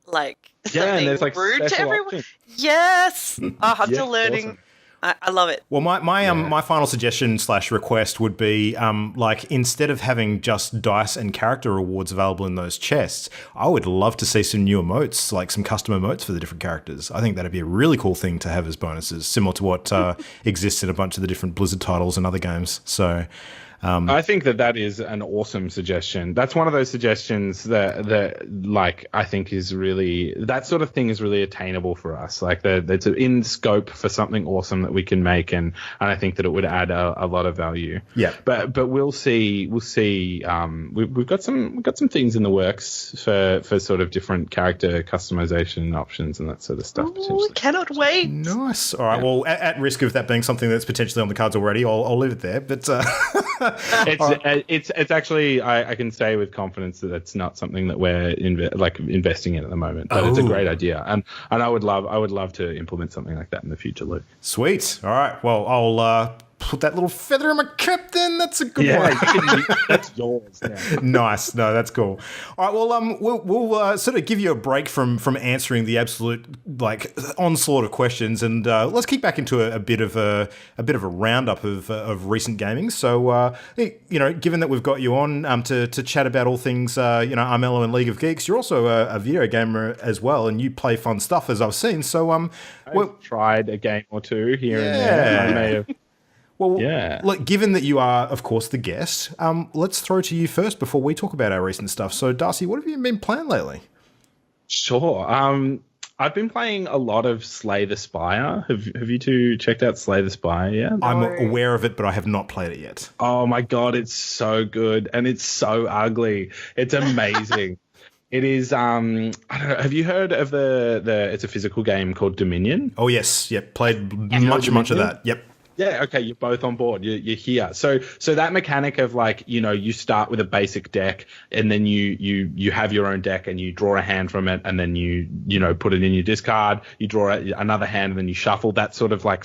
like, something and there's, rude like, to everyone. options. Yes! I'm still learning. Awesome. I love it. Well, my final suggestion / request would be like instead of having just dice and character rewards available in those chests, I would love to see some new emotes, like some custom emotes for the different characters. I think that'd be a really cool thing to have as bonuses, similar to what exists in a bunch of the different Blizzard titles and other games. So I think that is an awesome suggestion. That's one of those suggestions that like I think is really, that sort of thing is really attainable for us. Like that's in scope for something awesome that we can make, and I think that it would add a lot of value. Yeah. But we'll see. We've got some things in the works for sort of different character customization options and that sort of stuff. Oh, I cannot wait. Nice. All right. Well, at risk of that being something that's potentially on the cards already, I'll leave it there. But it's actually, I can say with confidence that it's not something that we're investing in at the moment. But it's a great idea, and I would love to implement something like that in the future, Luke. Sweet. All right. Well, I'll put that little feather in my cap then. That's a good one. That's yours now. Nice. No, that's cool. All right. Well, we'll sort of give you a break from answering the absolute like onslaught of questions, and let's kick back into a bit of a roundup of recent gaming. So, given that we've got you on to chat about all things, Armello and League of Geeks, you're also a video gamer as well, and you play fun stuff as I've seen. So, I've tried a game or two here and there. I may have. Well, look, given that you are, of course, the guest, let's throw to you first before we talk about our recent stuff. So, Darcy, what have you been playing lately? Sure. I've been playing a lot of Slay the Spire. Have you two checked out Slay the Spire yet? I'm aware of it, but I have not played it yet. Oh, my God. It's so good, and it's so ugly. It's amazing. It is, I don't know, have you heard of it's a physical game called Dominion? Oh, yes. Yep. Played much of that. Yep. Yeah, okay, you're both on board. You're here. So that mechanic of like, you start with a basic deck, and then you have your own deck, and you draw a hand from it, and then you put it in your discard. You draw another hand, and then you shuffle. That sort of like,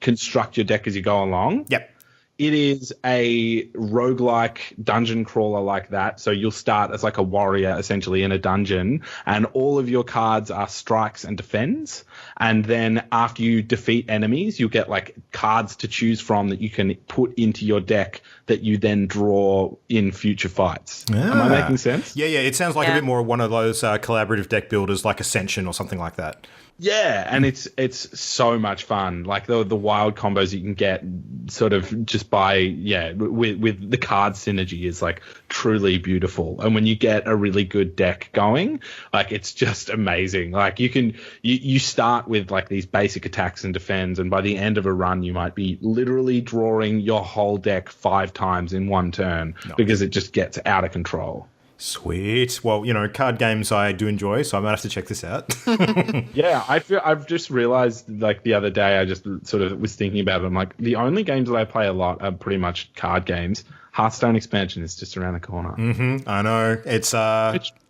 construct your deck as you go along. Yep. It is a roguelike dungeon crawler like that. So you'll start as like a warrior essentially in a dungeon, and all of your cards are strikes and defends. And then after you defeat enemies, you get like cards to choose from that you can put into your deck that you then draw in future fights. Am I making sense? Yeah. It sounds like a bit more one of those collaborative deck builders like Ascension or something like that. Yeah, and it's so much fun. Like the wild combos you can get sort of just by with the card synergy is like truly beautiful. And when you get a really good deck going, like it's just amazing. Like you start with like these basic attacks and defends, and by the end of a run you might be literally drawing your whole deck 5 times in one turn because it just gets out of control. Sweet. Well, card games I do enjoy, so I might have to check this out. Yeah, I've just realized like the other day I just sort of was thinking about it. I'm like, the only games that I play a lot are pretty much card games. Hearthstone expansion is just around the corner. Mm-hmm. I know. It's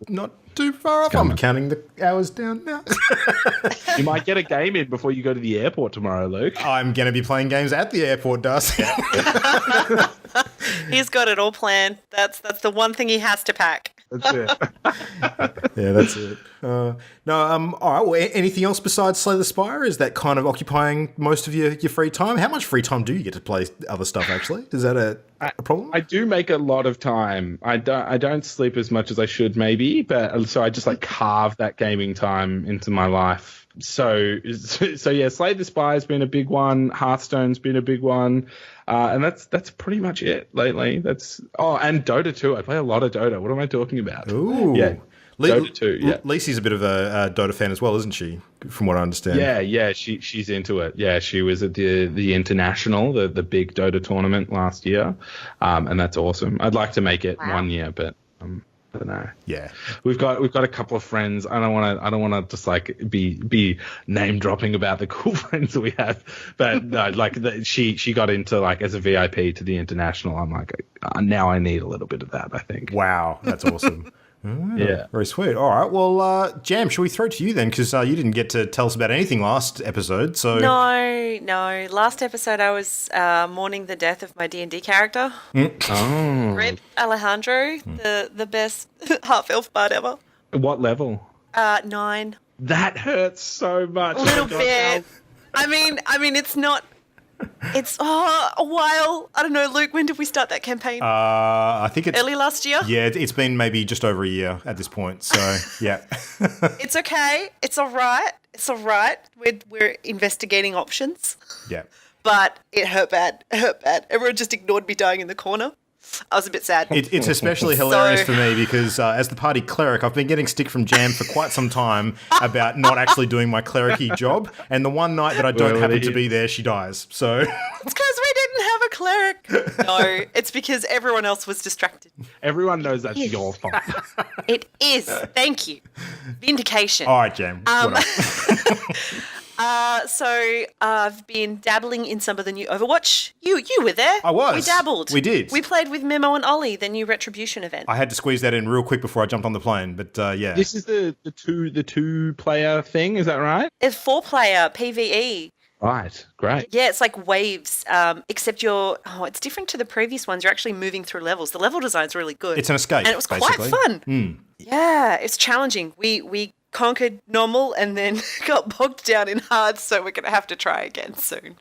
not too far off. I'm counting the hours down now. You might get a game in before you go to the airport tomorrow, Luke. I'm going to be playing games at the airport, Darcy. He's got it all planned. That's the one thing he has to pack. That's it. Yeah, that's it. All right. Well, anything else besides Slay the Spire? Is that kind of occupying most of your free time? How much free time do you get to play other stuff, actually? Is that a problem? I do make a lot of time. I don't sleep as much as I should, maybe, but so I just like carve that gaming time into my life. So yeah, Slay the Spire's been a big one. Hearthstone's been a big one. And that's pretty much it lately. And Dota 2. I play a lot of Dota. What am I talking about? Ooh. Yeah. Dota 2, yeah. Lacey's a bit of a Dota fan as well, isn't she? From what I understand. Yeah, she's into it. Yeah, she was at the International, the big Dota tournament last year. And that's awesome. I'd like to make it one year, but I don't know. Yeah, we've got a couple of friends. I don't want to just like be name dropping about the cool friends that we have, but no, like she got into like as a VIP to the International. I'm like, now I need a little bit of that, I think. Wow, that's awesome. Yeah, very sweet. All right, well, Jam, shall we throw it to you then? Because you didn't get to tell us about anything last episode. So no. Last episode, I was mourning the death of my D&D character. Oh, Rip Alejandro, the best half elf bard ever. What level? 9. That hurts so much. A little bit. I mean, it's not. It's a while. I don't know, Luke. When did we start that campaign? I think it's early last year. Yeah, it's been maybe just over a year at this point. So yeah, it's okay. It's all right. We're investigating options. Yeah. but it hurt bad. It hurt bad. Everyone just ignored me dying in the corner. I was a bit sad. It's especially hilarious for me because as the party cleric, I've been getting stick from Jam for quite some time about not actually doing my clericy job. And the one night that I don't happen to be there, she dies. So it's because we didn't have a cleric. No, it's because everyone else was distracted. Everyone knows that's your fault. It is. Thank you. Vindication. All right, Jam. So I've been dabbling in some of the new Overwatch. You were there. I was. We dabbled. We did. We played with Memo and Ollie, the new Retribution event. I had to squeeze that in real quick before I jumped on the plane, but yeah. This is the two player thing, is that right? It's 4-player PvE. Right, great. Yeah, it's like waves, except it's different to the previous ones. You're actually moving through levels. The level design's really good. It's an escape, and it was basically. quite fun. Yeah, it's challenging. We conquered normal and then got bogged down in hard, so we're going to have to try again soon.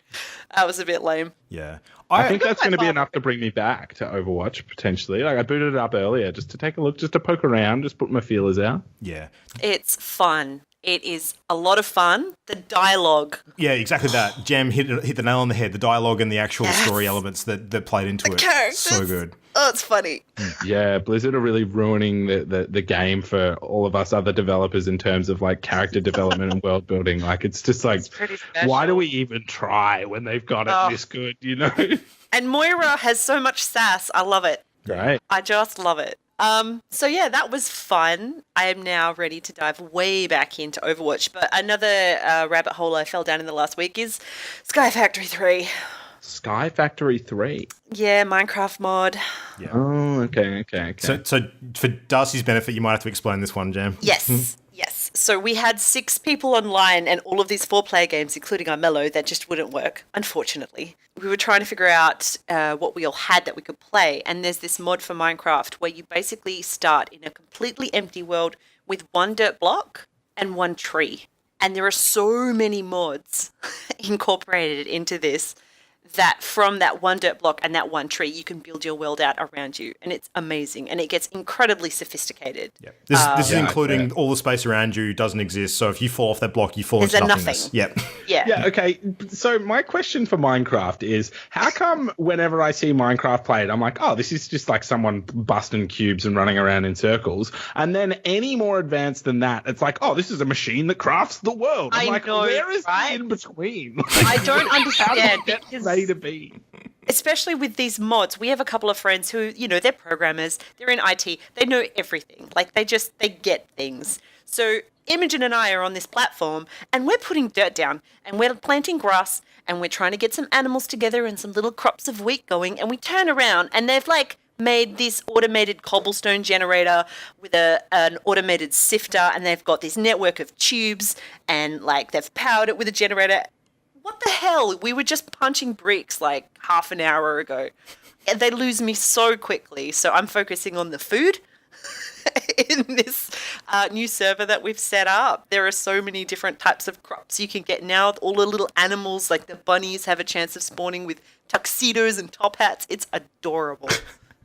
That was a bit lame. Yeah. I think that's going to be enough to bring me back to Overwatch, potentially. Like, I booted it up earlier just to take a look, just to poke around, just put my feelers out. Yeah. It's fun. It is a lot of fun. The dialogue. Yeah, exactly that. Jam hit the nail on the head. The dialogue and the actual story elements that played into it. Characters. So good. Oh, it's funny. Yeah, Blizzard are really ruining the game for all of us other developers in terms of like character development and world building. Like, it's just like, why do we even try when they've got it this good, you know? And Moira has so much sass. I love it. Right. I just love it. So yeah, that was fun. I am now ready to dive way back into Overwatch. But another rabbit hole I fell down in the last week is Sky Factory 3. Sky Factory 3? Yeah, Minecraft mod. Yeah. Oh, okay. So for Darcy's benefit, you might have to explain this one, Jam. Yes. Yes. So we had 6 people online and all of these 4-player games, including Armello, that just wouldn't work, unfortunately. We were trying to figure out what we all had that we could play. And there's this mod for Minecraft where you basically start in a completely empty world with 1 dirt block and 1 tree. And there are so many mods incorporated into this that from that 1 dirt block and that 1 tree, you can build your world out around you. And it's amazing. And it gets incredibly sophisticated. Yep. This is including all the space around you doesn't exist. So if you fall off that block, you fall into nothingness. Nothing. Yep. Yeah, okay. So my question for Minecraft is, how come whenever I see Minecraft played, I'm like, oh, this is just like someone busting cubes and running around in circles. And then any more advanced than that, it's like, oh, this is a machine that crafts the world. I'm like, know, where is right? the in-between? I don't understand. To be. Especially with these mods, we have a couple of friends who, they're programmers, they're in IT, they know everything. Like, they get things. So Imogen and I are on this platform, and we're putting dirt down, and we're planting grass, and we're trying to get some animals together and some little crops of wheat going, and we turn around, and they've, made this automated cobblestone generator with an automated sifter, and they've got this network of tubes, and, they've powered it with a generator. What the hell? We were just punching bricks half an hour ago. And they lose me so quickly. So I'm focusing on the food in this new server that we've set up. There are so many different types of crops you can get now. All the little animals, like the bunnies, have a chance of spawning with tuxedos and top hats. It's adorable.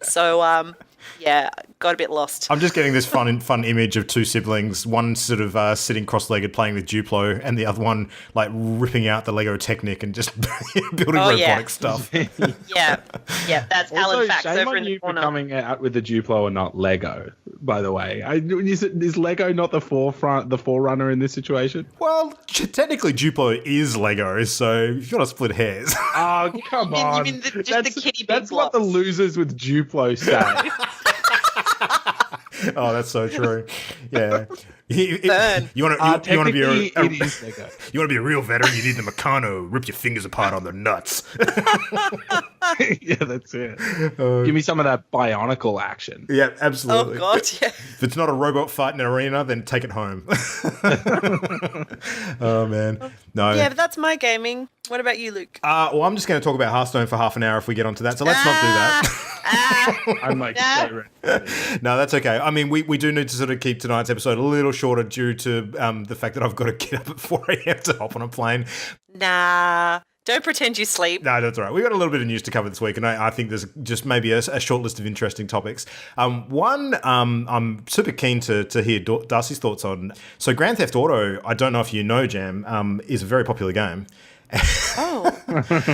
So, yeah, got a bit lost. I'm just getting this fun image of 2 siblings, one sort of sitting cross-legged playing with Duplo, and the other one ripping out the Lego Technic and just building robotic stuff. Yeah, that's Also, Alan Fax shame over on in the you for corner. coming out with the Duplo and not Lego, by the way. Is Lego not the forerunner in this situation? Well, technically Duplo is Lego, so you've got to split hairs. Oh, come on. You mean the kitty big That's what the blocks. losers with Duplo say. Oh, that's so true. Yeah. Burn. You want to be it is Lego. you want to be a real veteran, you need the Meccano, rip your fingers apart on the nuts. Yeah, that's it. Give me some of that Bionicle action. Yeah, absolutely. Oh, God, yeah. If it's not a robot fight in an arena, then take it home. Oh, man. No. Yeah, but that's my gaming. What about you, Luke? Well, I'm just going to talk about Hearthstone for half an hour if we get onto that, so let's not do that. I'm so ready. No, that's okay. I mean, we do need to sort of keep tonight's episode a little shorter due to the fact that I've got to get up at 4 a.m. to hop on a plane. Nah. Don't pretend you sleep. No, that's all right. We've got a little bit of news to cover this week, and I think there's just maybe a short list of interesting topics. One, I'm super keen to hear Darcy's thoughts on. So Grand Theft Auto, I don't know if you know, Jam, is a very popular game. Oh,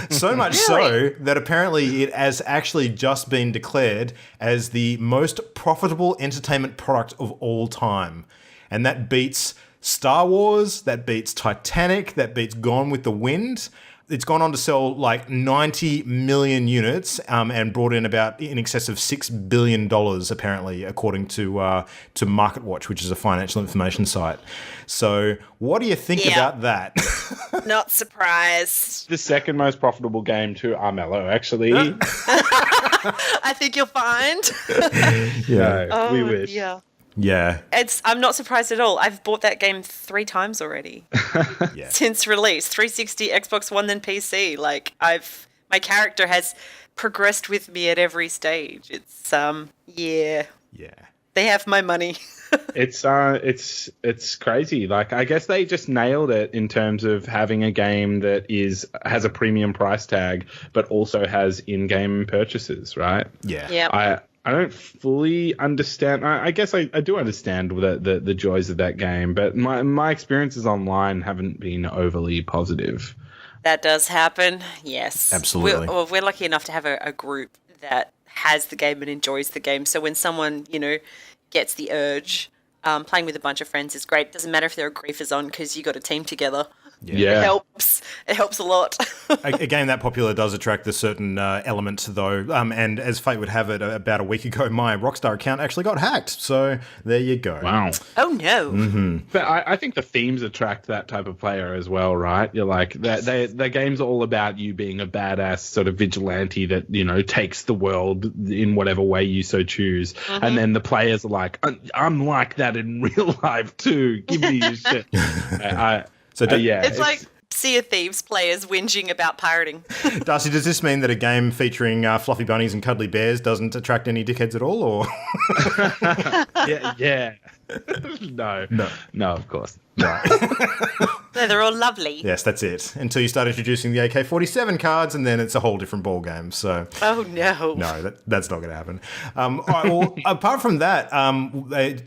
So much so that apparently it has actually just been declared as the most profitable entertainment product of all time. And that beats Star Wars, that beats Titanic, that beats Gone with the Wind. It's gone on to sell like 90 million units and brought in about in excess of $6 billion, apparently, according to MarketWatch, which is a financial information site. So what do you think about that? not surprised. The second most profitable game to Armello, actually. I think you'll find. Yeah. We wish. Yeah. Yeah. I'm not surprised at all. I've bought that game 3 times already Yeah. since release. 360, Xbox One, then PC. Like my character has progressed with me at every stage. It's yeah. Yeah. They have my money. It's crazy. Like, I guess they just nailed it in terms of having a game that has a premium price tag, but also has in-game purchases, right? Yeah. Yeah. I don't fully understand. I guess I do understand the joys of that game, but my experiences online haven't been overly positive. That does happen. Yes. Absolutely. We're lucky enough to have a group that has the game and enjoys the game. So when someone, gets the urge, playing with a bunch of friends is great. Doesn't matter if there are griefers on because you got a team together. Yeah. It helps. It helps a lot. A game that popular does attract a certain element, though. And as fate would have it, about a week ago, my Rockstar account actually got hacked. So there you go. Wow. Oh, no. Mm-hmm. But I think the themes attract that type of player as well, right? You're like, the game's all about you being a badass sort of vigilante that, takes the world in whatever way you so choose. Mm-hmm. And then the players are like, I'm like that in real life too. Give me your shit. It's like Sea of Thieves players whinging about pirating. Darcy, does this mean that a game featuring fluffy bunnies and cuddly bears doesn't attract any dickheads at all, or? Yeah. No, of course. Right. No, they're all lovely. Yes, that's it. Until you start introducing the AK-47 cards, and then it's a whole different ball game. So. Oh no. No, that's not going to happen. All right, well, apart from that,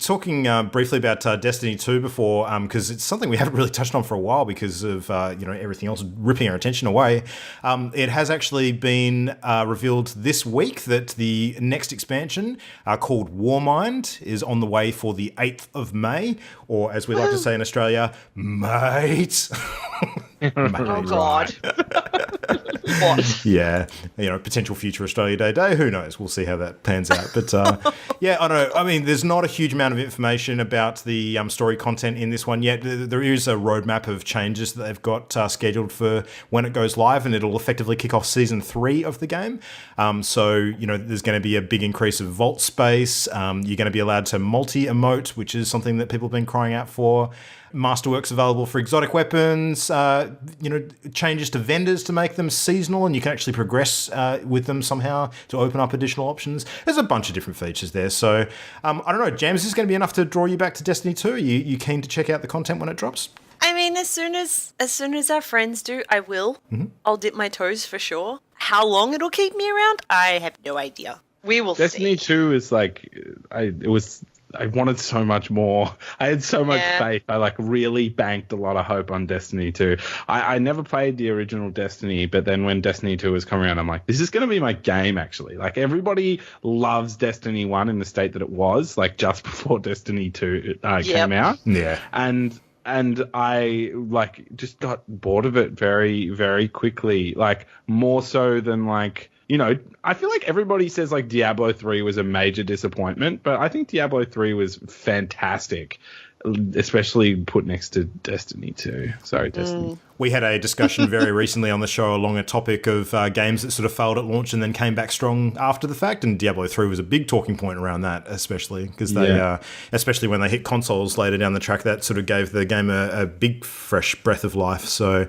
talking briefly about Destiny 2 before, because it's something we haven't really touched on for a while because of everything else ripping our attention away. It has actually been revealed this week that the next expansion, called Warmind, is on the way for the 8th of May, or as we like to say in Australia, mate. Oh God. What? Yeah, potential future Australia Day. Who knows? We'll see how that pans out. But yeah, I know. I mean, there's not a huge amount of information about the story content in this one yet. There is a roadmap of changes that they've got scheduled for when it goes live, and it'll effectively kick off season 3 of the game. So there's going to be a big increase of vault space. You're going to be allowed to multi-emote, which is something that people have been crying out for. Masterworks available for exotic weapons, changes to vendors to make them seasonal, and you can actually progress with them somehow to open up additional options. There's a bunch of different features there. So, I don't know, James, is this going to be enough to draw you back to Destiny 2? Are you keen to check out the content when it drops? I mean, as soon as our friends do, I will. Mm-hmm. I'll dip my toes for sure. How long it'll keep me around, I have no idea. We will see. Destiny 2 is like, I wanted so much more. I had so much faith. I really banked a lot of hope on Destiny 2. I never played the original Destiny, but then when Destiny 2 was coming around, I'm like, this is going to be my game, actually. Like, everybody loves Destiny 1 in the state that it was, like, just before Destiny 2 came out. Yeah. And I just got bored of it very, very quickly. Like, more so than I feel like everybody says Diablo 3 was a major disappointment, but I think Diablo 3 was fantastic, especially put next to Destiny 2. Sorry, Destiny. We had a discussion very recently on the show along a topic of games that sort of failed at launch and then came back strong after the fact, and Diablo 3 was a big talking point around that, especially because they, especially when they hit consoles later down the track, that sort of gave the game a big fresh breath of life. So.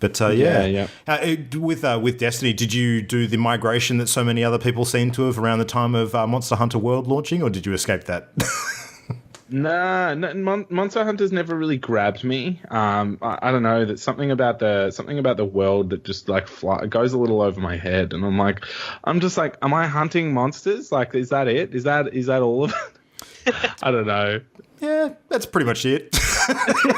But with Destiny, did you do the migration that so many other people seem to have around the time of Monster Hunter World launching, or did you escape that? No, Monster Hunter's never really grabbed me. I don't know, that's something about the world that just goes a little over my head, and I'm just like, am I hunting monsters? Like, is that it? Is that all of it? I don't know. Yeah, that's pretty much it.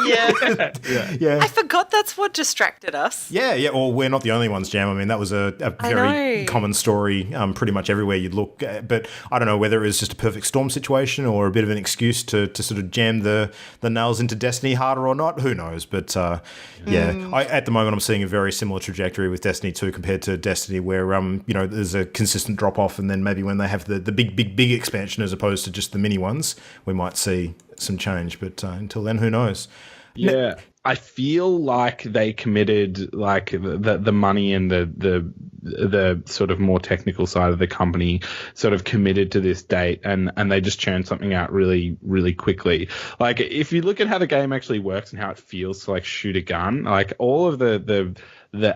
Yeah. Yeah. I forgot that's what distracted us. Yeah. Or we're not the only ones, Jam. I mean, that was a very know. common story pretty much everywhere you'd look. But I don't know whether it was just a perfect storm situation or a bit of an excuse to sort of jam the nails into Destiny harder or not. Who knows? But at the moment I'm seeing a very similar trajectory with Destiny 2 compared to Destiny where, there's a consistent drop-off and then maybe when they have the big expansion as opposed to just the mini ones, we might see some change. But until then, who knows? Yeah. I feel like they committed like the money and the sort of more technical side of the company sort of committed to this date and they just churned something out really, really quickly. Like if you look at how the game actually works and how it feels to like shoot a gun, like all of the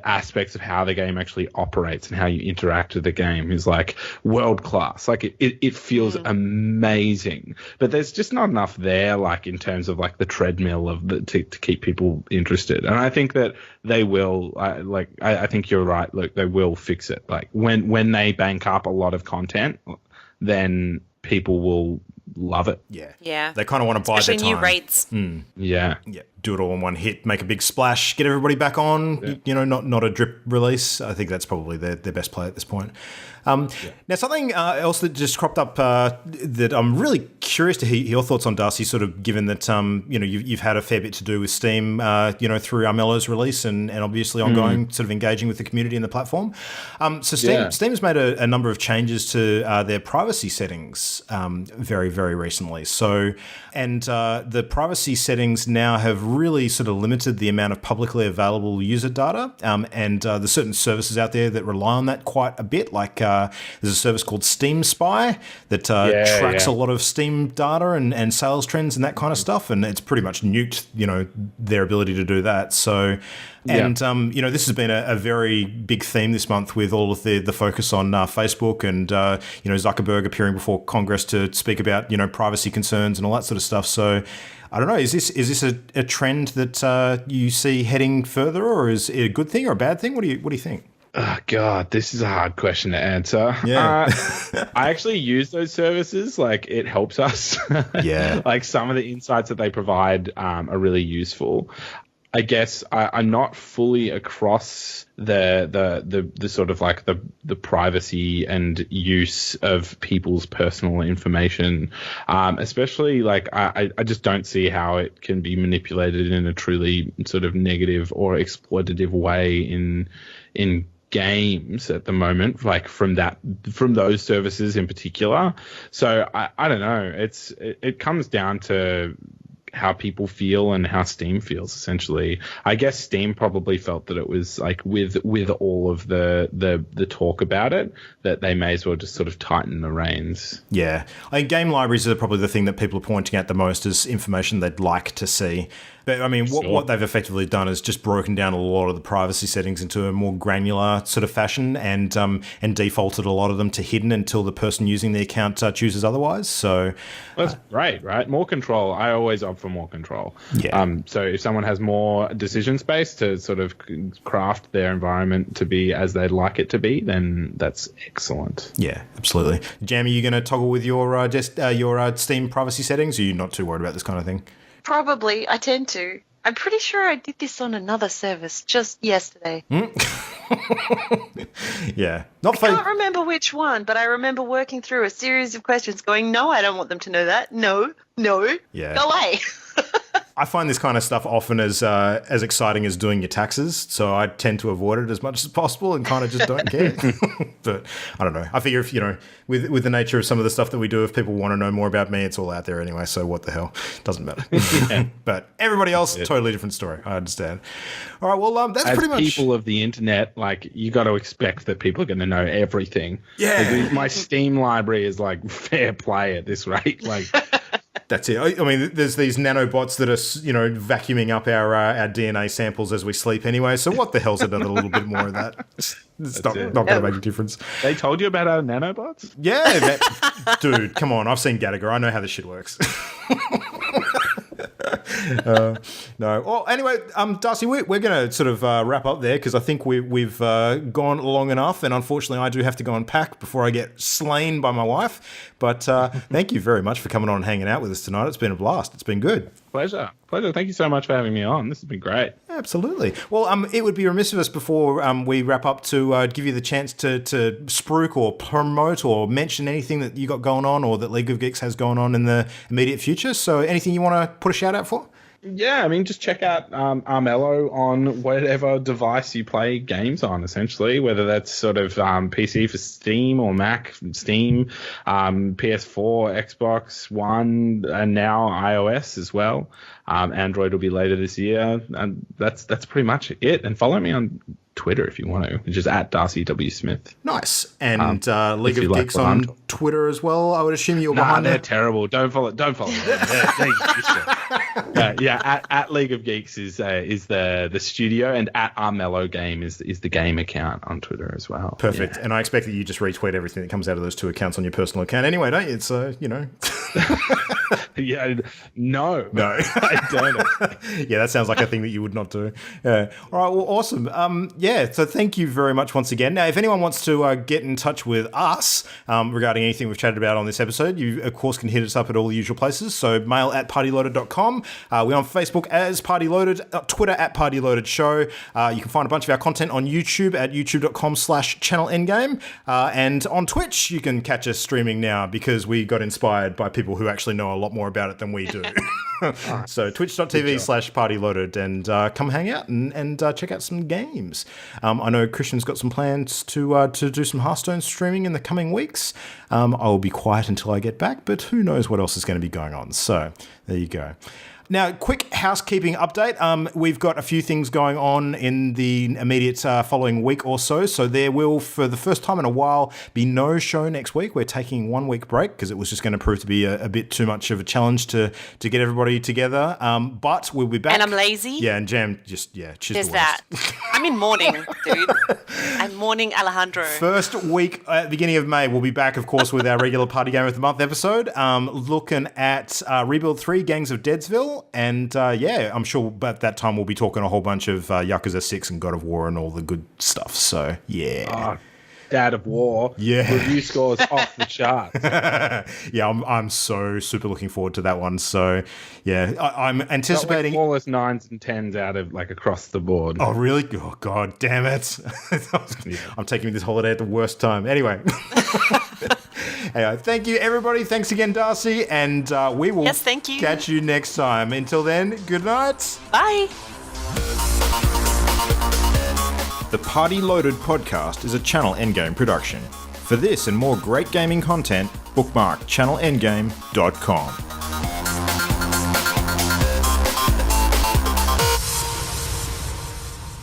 aspects of how the game actually operates and how you interact with the game is like world class. Like it feels amazing, but there's just not enough there, like in terms of like the treadmill of to keep people interested. And I think that they will, I think you're right. Look, they will fix it. Like when they bank up a lot of content, then people will love it. Yeah. They kind of want to buy their time. New rates. Yeah. Do it all in one hit, make a big splash, get everybody back on, not a drip release. I think that's probably their best play at this point. Now, something else that just cropped up that I'm really curious to hear your thoughts on, Darcy, sort of given that, you've had a fair bit to do with Steam, through Armello's release and obviously ongoing sort of engaging with the community and the platform. So Steam's made a number of changes to their privacy settings very, very recently. So, and the privacy settings now have really sort of limited the amount of publicly available user data, and there's certain services out there that rely on that quite a bit, like there's a service called Steam Spy that tracks a lot of Steam data and sales trends and that kind of stuff, and it's pretty much nuked, their ability to do that. So, and this has been a very big theme this month with all of the focus on Facebook and Zuckerberg appearing before Congress to speak about privacy concerns and all that sort of stuff. So, I don't know. Is this a trend that you see heading further, or is it a good thing or a bad thing? What do you think? Oh, God, this is a hard question to answer. Yeah. I actually use those services. Like, it helps us. Yeah. Like, some of the insights that they provide are really useful. I guess I'm not fully across the sort of like the privacy and use of people's personal information, especially like I just don't see how it can be manipulated in a truly sort of negative or exploitative way in games at the moment, like from those services in particular. So I don't know. It comes down to how people feel and how Steam feels, essentially. I guess Steam probably felt that it was like with all of the talk about it, that they may as well just sort of tighten the reins. Yeah. I think game libraries are probably the thing that people are pointing at the most as information they'd like to see. But I mean, what they've effectively done is just broken down a lot of the privacy settings into a more granular sort of fashion and defaulted a lot of them to hidden until the person using the account chooses otherwise. So that's great, right? More control. I always opt for more control. Yeah. So if someone has more decision space to sort of craft their environment to be as they'd like it to be, then that's excellent. Yeah, absolutely. Jam, are you going to toggle with your Steam privacy settings? Or are you not too worried about this kind of thing? Probably. I tend to. I'm pretty sure I did this on another service just yesterday. Yeah. I can't remember which one, but I remember working through a series of questions going, no, I don't want them to know that. No. Yeah. Go away. I find this kind of stuff often as exciting as doing your taxes, so I tend to avoid it as much as possible and kind of just don't care. But I don't know. I figure if, with the nature of some of the stuff that we do, if people want to know more about me, it's all out there anyway, so what the hell? Doesn't matter. But everybody else, totally different story. I understand. All right, well, that's as pretty much... people of the internet, like, you got to expect that people are going to know everything. Yeah. Like, my Steam library is, like, fair play at this rate. Like... That's it. I mean, there's these nanobots that are, vacuuming up our DNA samples as we sleep anyway. So what the hell's another little bit more of that? It's not going to make a difference. They told you about our nanobots? Yeah. Dude, come on. I've seen Gattaca. I know how this shit works. No. Well, anyway, Darcy, we're going to sort of wrap up there because I think we've gone long enough, and unfortunately, I do have to go and pack before I get slain by my wife. But thank you very much for coming on and hanging out with us tonight. It's been a blast. It's been good. Pleasure. Thank you so much for having me on. This has been great. Absolutely. Well, it would be remiss of us before we wrap up to give you the chance to spruik or promote or mention anything that you got going on or that League of Geeks has going on in the immediate future. So anything you want to put a shout out for? Yeah, I mean, just check out Armello on whatever device you play games on, essentially, whether that's sort of PC for Steam or Mac from Steam, PS4, Xbox One, and now iOS as well. Android will be later this year, and that's pretty much it. And follow me on Twitter if you want to, which is at Darcy W. Smith. Nice. And League of Geeks on Twitter as well. I would assume you're behind they're terrible. Don't follow them. At League of Geeks is the studio, and at Armello Game is the game account on Twitter as well. Perfect. Yeah. And I expect that you just retweet everything that comes out of those two accounts on your personal account anyway, don't you? It's Yeah, no, I don't. Yeah, that sounds like a thing that you would not do. Yeah. All right, well, awesome. So thank you very much once again. Now, if anyone wants to get in touch with us regarding anything we've chatted about on this episode, you, of course, can hit us up at all the usual places. So mail at partyloaded.com. We're on Facebook as Party Loaded, Twitter at Party Loaded Show. You can find a bunch of our content on YouTube at youtube.com/channelendgame. And on Twitch, you can catch us streaming now because we got inspired by people who actually know a lot more about it than we do. So twitch.tv/partyloaded and come hang out and check out some games. I know Christian's got some plans to do some Hearthstone streaming in the coming weeks. I will be quiet until I get back, but who knows what else is going to be going on. So there you go. Now, quick housekeeping update. We've got a few things going on in the immediate following week or so. So there will, for the first time in a while, be no show next week. We're taking 1 week break because it was just going to prove to be a bit too much of a challenge to get everybody together. But we'll be back. And I'm lazy. Yeah, and Jam she's There's the worst. that. I'm in mourning, dude. I'm mourning Alejandro. First week at the beginning of May, we'll be back, of course, with our regular Party Game of the Month episode, looking at Rebuild 3, Gangs of Deadsville. And I'm sure at that time we'll be talking a whole bunch of Yakuza 6 and God of War and all the good stuff. So, yeah. Dad of War. Yeah. Review scores off the charts. Yeah, I'm so super looking forward to that one. So, yeah, I'm anticipating... Got flawless 9s and 10s out of, across the board. Oh, really? Oh, God damn it. I'm taking this holiday at the worst time. Anyway. Anyway, thank you, everybody. Thanks again, Darcy. And we will catch you next time. Until then, good night. Bye. The Party Loaded podcast is a Channel Endgame production. For this and more great gaming content, bookmark channelendgame.com.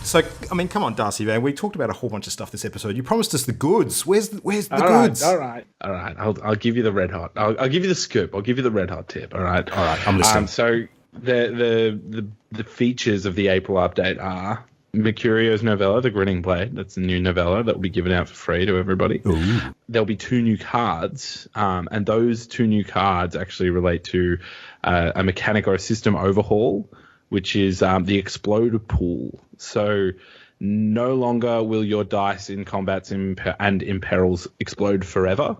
So, I mean, come on, Darcy, man. We talked about a whole bunch of stuff this episode. You promised us the goods. Where's the goods? All right. I'll give you the red hot. I'll give you the scoop. I'll give you the red hot tip. All right. I'm listening. So the features of the April update are Mercurio's novella, The Grinning Blade. That's a new novella that will be given out for free to everybody. Ooh. There'll be 2 new cards, and those 2 new cards actually relate to a mechanic or a system overhaul, which is the Explode Pool. So no longer will your dice in combats and in perils explode forever.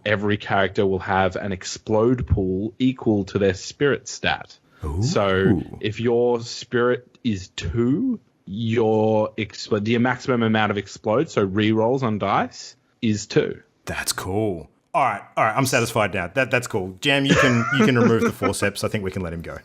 Every character will have an Explode Pool equal to their spirit stat. Ooh. So if your spirit is 2, the maximum amount of explode, so rerolls on dice, is 2. That's cool. All right. I'm satisfied now. That's cool. Jam, you can remove the forceps. I think we can let him go.